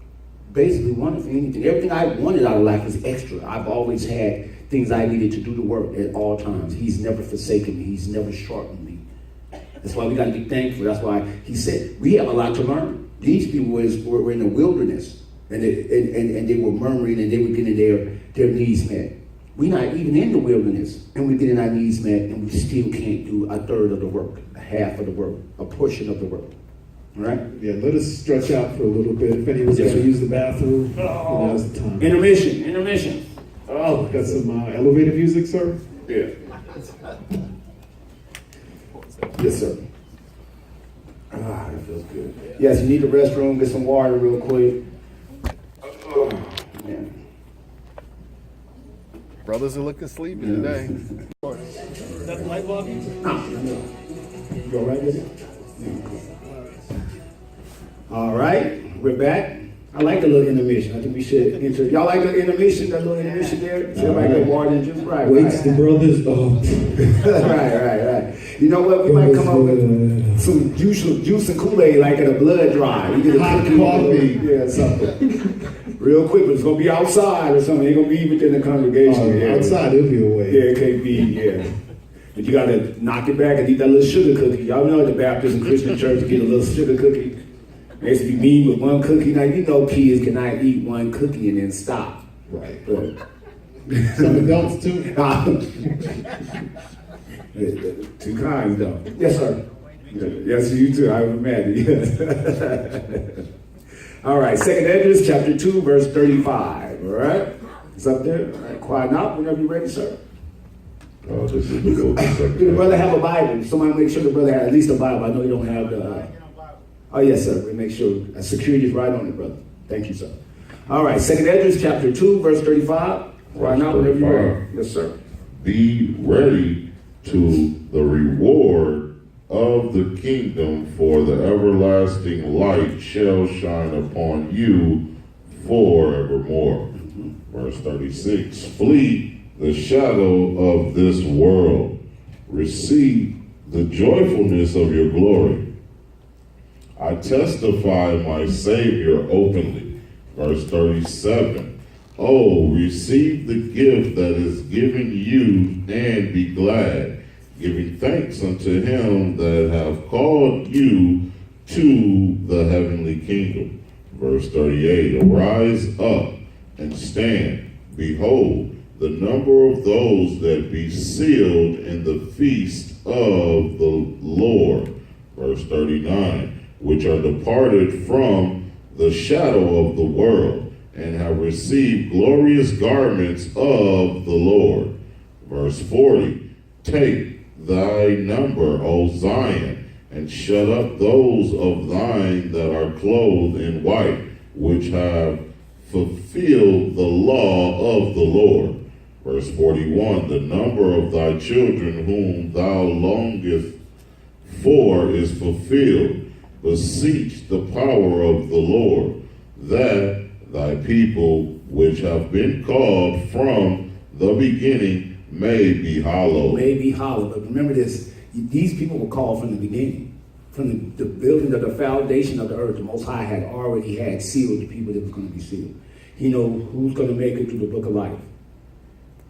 basically wanted for anything. Everything I wanted out of life was extra. I've always had things I needed to do the work at all times. He's never forsaken me. He's never shortened me. That's why we got to be thankful. That's why he said we have a lot to learn. These people were in the wilderness, and they were murmuring, and they were getting their needs met. We're not even in the wilderness, and we're getting our needs met, and we still can't do a third of the work, a half of the work, a portion of the work. All right? Yeah, let us stretch out for a little bit. If anyone's got to use the bathroom, now's the time. Intermission. Oh, got some elevator music, sir? Yeah. Yes, sir. That feels good. Yes, you need the restroom, get some water real quick. Yeah. Brothers are looking sleepy today. That the light bulb? No. You all right with it? All right, we're back. I like the little intermission. I think we should enter. Y'all like the intermission? That little intermission there? So everybody get water and juice? Right. Wakes the brothers up. right. You know what? We might come up with some juice and Kool-Aid like at a blood drive. We get a Hot cookie, coffee. yeah, something. Real quick, but it's gonna be outside or something. It ain't gonna be within the congregation. Yeah. Outside, it'll be away. Yeah, it can't be. Yeah. But you gotta knock it back and eat that little sugar cookie. Y'all know at the Baptist and Christian church, you get a little sugar cookie. They used to be mean with one cookie. Now you know kids cannot eat one cookie and then stop. Right. But Some adults too. two kinds though. Yes, sir. Yes, you too. I was mad. Yes. All right. 2nd Esdras chapter 2, verse 35. All right. It's up there. All right. Quiet now. Whenever you're ready, sir. This is the book of Do the 2 brother have a Bible? Somebody make sure the brother has at least a Bible. I know you don't have the. Oh yes, sir. We make sure security is right on it, brother. Thank you, sir. All right. 2nd Esdras chapter 2, verse 35. Quiet now. Whenever you're ready. Yes, sir. Be ready to the reward of the kingdom, for the everlasting light shall shine upon you forevermore. Verse 36, flee the shadow of this world. Receive the joyfulness of your glory. I testify my Savior openly. Verse 37, oh, receive the gift that is given you and be glad, giving thanks unto him that hath called you to the heavenly kingdom. Verse 38, arise up and stand. Behold, the number of those that be sealed in the feast of the Lord. Verse 39, which are departed from the shadow of the world, and have received glorious garments of the Lord. Verse 40, take thy number, O Zion, and shut up those of thine that are clothed in white, which have fulfilled the law of the Lord. Verse 41, the number of thy children whom thou longest for is fulfilled. Beseech the power of the Lord, that thy people which have been called from the beginning may be hallowed. May be hallowed. But remember this, these people were called from the beginning. From the building of the foundation of the earth, the Most High had already had sealed the people that was going to be sealed. He knows who's going to make it through the book of life.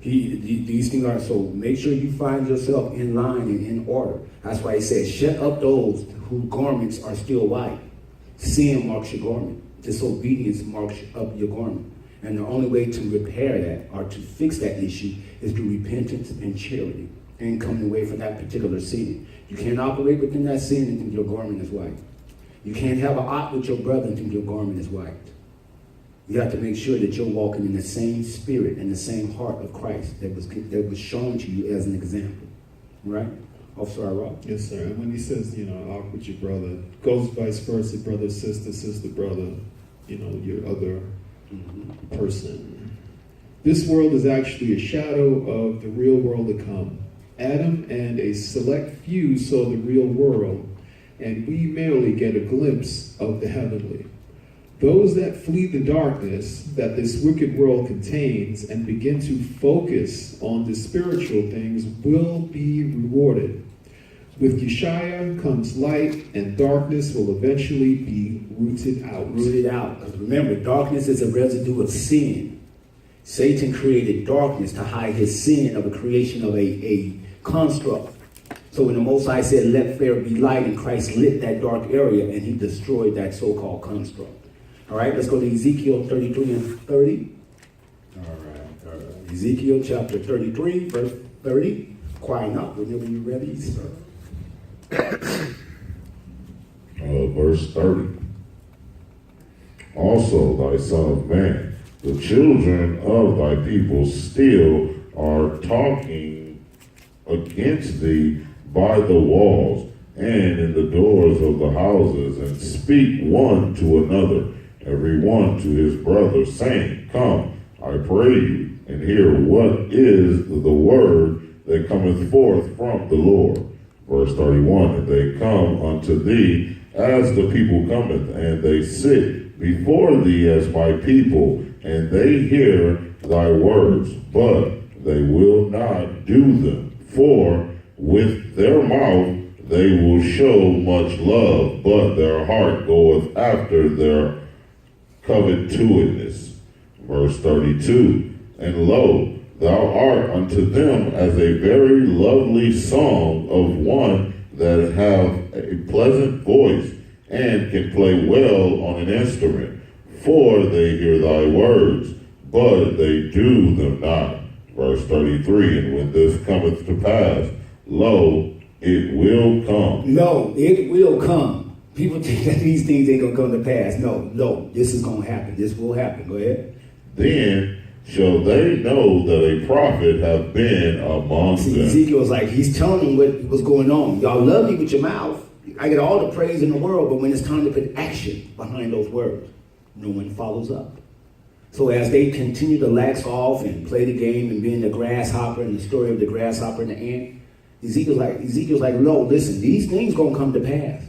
These things are, so make sure you find yourself in line and in order. That's why he says, shut up those whose garments are still white. Sin marks your garment. Disobedience marks up your garment. And the only way to repair that or to fix that issue is through repentance and charity and coming away from that particular sin. You can't operate within that sin and think your garment is white. You can't have an ought with your brother and think your garment is white. You have to make sure that you're walking in the same spirit and the same heart of Christ that was shown to you as an example. Right? Officer Rob? Yes, sir. And when he says, walk with your brother, goes vice versa, brother, sister, brother, your other person. This world is actually a shadow of the real world to come. Adam and a select few saw the real world, and we merely get a glimpse of the heavenly. Those that flee the darkness that this wicked world contains and begin to focus on the spiritual things will be rewarded. With Yeshua comes light, and darkness will eventually be rooted out. Rooted out. Because remember, darkness is a residue of sin. Satan created darkness to hide his sin of a creation of a construct. So when the Most High said, let there be light, and Christ lit that dark area, and he destroyed that so-called construct. All right, let's go to Ezekiel 33 and 30. All right. Ezekiel chapter 33, verse 30. Quiet up whenever you're ready, sir. Verse 30. Also, thy son of man, the children of thy people still are talking against thee by the walls and in the doors of the houses, and speak one to another, every one to his brother, saying, come, I pray you, and hear what is the word that cometh forth from the Lord. Verse 31, and they come unto thee as the people cometh, and they sit before thee as my people, and they hear thy words, but they will not do them. For with their mouth they will show much love, but their heart goeth after their covetousness. Verse 32, and lo, thou art unto them as a very lovely song of one that hath a pleasant voice, and can play well on an instrument. For they hear thy words, but they do them not. Verse 33, and when this cometh to pass, lo, it will come. No, it will come. People think that these things ain't going to come to pass. No, this is going to happen. This will happen. Go ahead. Then shall they know that a prophet hath been among them. Ezekiel's like, he's telling them what's going on. Y'all love me with your mouth. I get all the praise in the world, but when it's time to put action behind those words, no one follows up. So as they continue to lax off and play the game and being the grasshopper and the story of the grasshopper and the ant, Ezekiel's like, no, listen, these things gonna come to pass.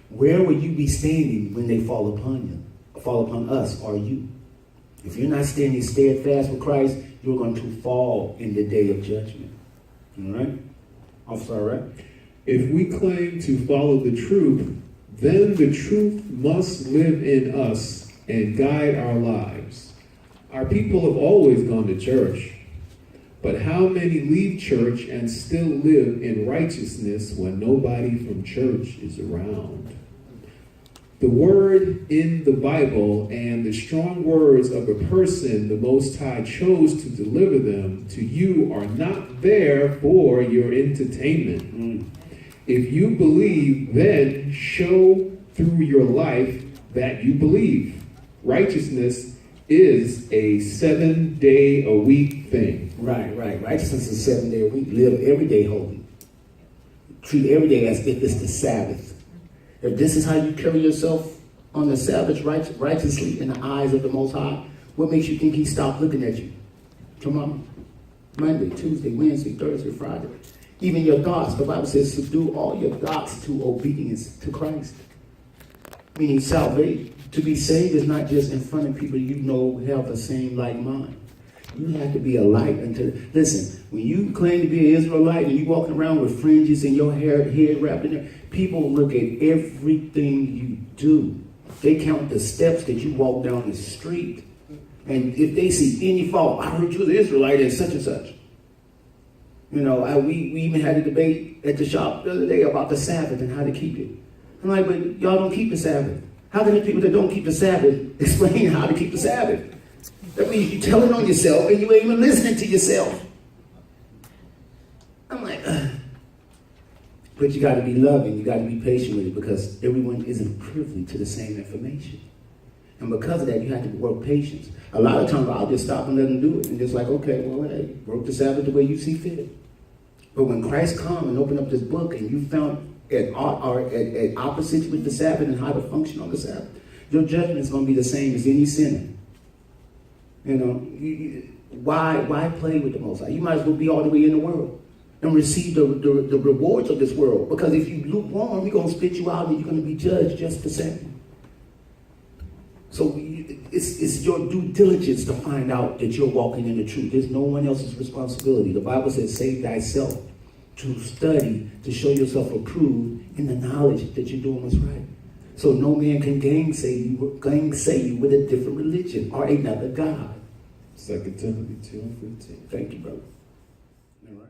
Where will you be standing when they fall upon us, or you? If you're not standing steadfast with Christ, you're going to fall in the day of judgment. All right? Officer, all right? If we claim to follow the truth, then the truth must live in us and guide our lives. Our people have always gone to church, but how many leave church and still live in righteousness when nobody from church is around? The word in the Bible and the strong words of a person the Most High chose to deliver them to you are not there for your entertainment. If you believe, then show through your life that you believe. Righteousness is a 7-day-a-week thing. Right. Righteousness is 7 day a week. Live every day holy. Treat every day as if it's the Sabbath. If this is how you carry yourself on the Sabbath righteously in the eyes of the Most High, what makes you think he stopped looking at you? Come on. Monday, Tuesday, Wednesday, Thursday, Friday. Even your thoughts. The Bible says subdue all your thoughts to obedience to Christ. Meaning salvation. To be saved is not just in front of people you know have the same like mind. You have to be a light unto. Listen, when you claim to be an Israelite and you walking around with fringes and your head wrapped in there, people look at everything you do. They count the steps that you walk down the street. And if they see any fault, I heard you was an Israelite and such and such. You know, we even had a debate at the shop the other day about the Sabbath and how to keep it. I'm like, but y'all don't keep the Sabbath. How can the people that don't keep the Sabbath explain how to keep the Sabbath? That means you're telling on yourself and you ain't even listening to yourself. I'm like, But you got to be loving. You got to be patient with it because everyone isn't privy to the same information. And because of that, you have to work patience. A lot of times I'll just stop and let them do it. And just like, okay, well, hey, work the Sabbath the way you see fit. But when Christ come and open up this book and you found at opposites with the Sabbath and how to function on the Sabbath, your judgment is going to be the same as any sinner. You know, why play with the Most High? You might as well be all the way in the world and receive the rewards of this world. Because if you lukewarm, we're going to spit you out and you're going to be judged just the same. So it's your due diligence to find out that you're walking in the truth. There's no one else's responsibility. The Bible says, save thyself, to study, to show yourself approved in the knowledge that you're doing what's right. So no man can gainsay you with a different religion or another God. 2 Timothy 2:15. Thank you, brother. All right.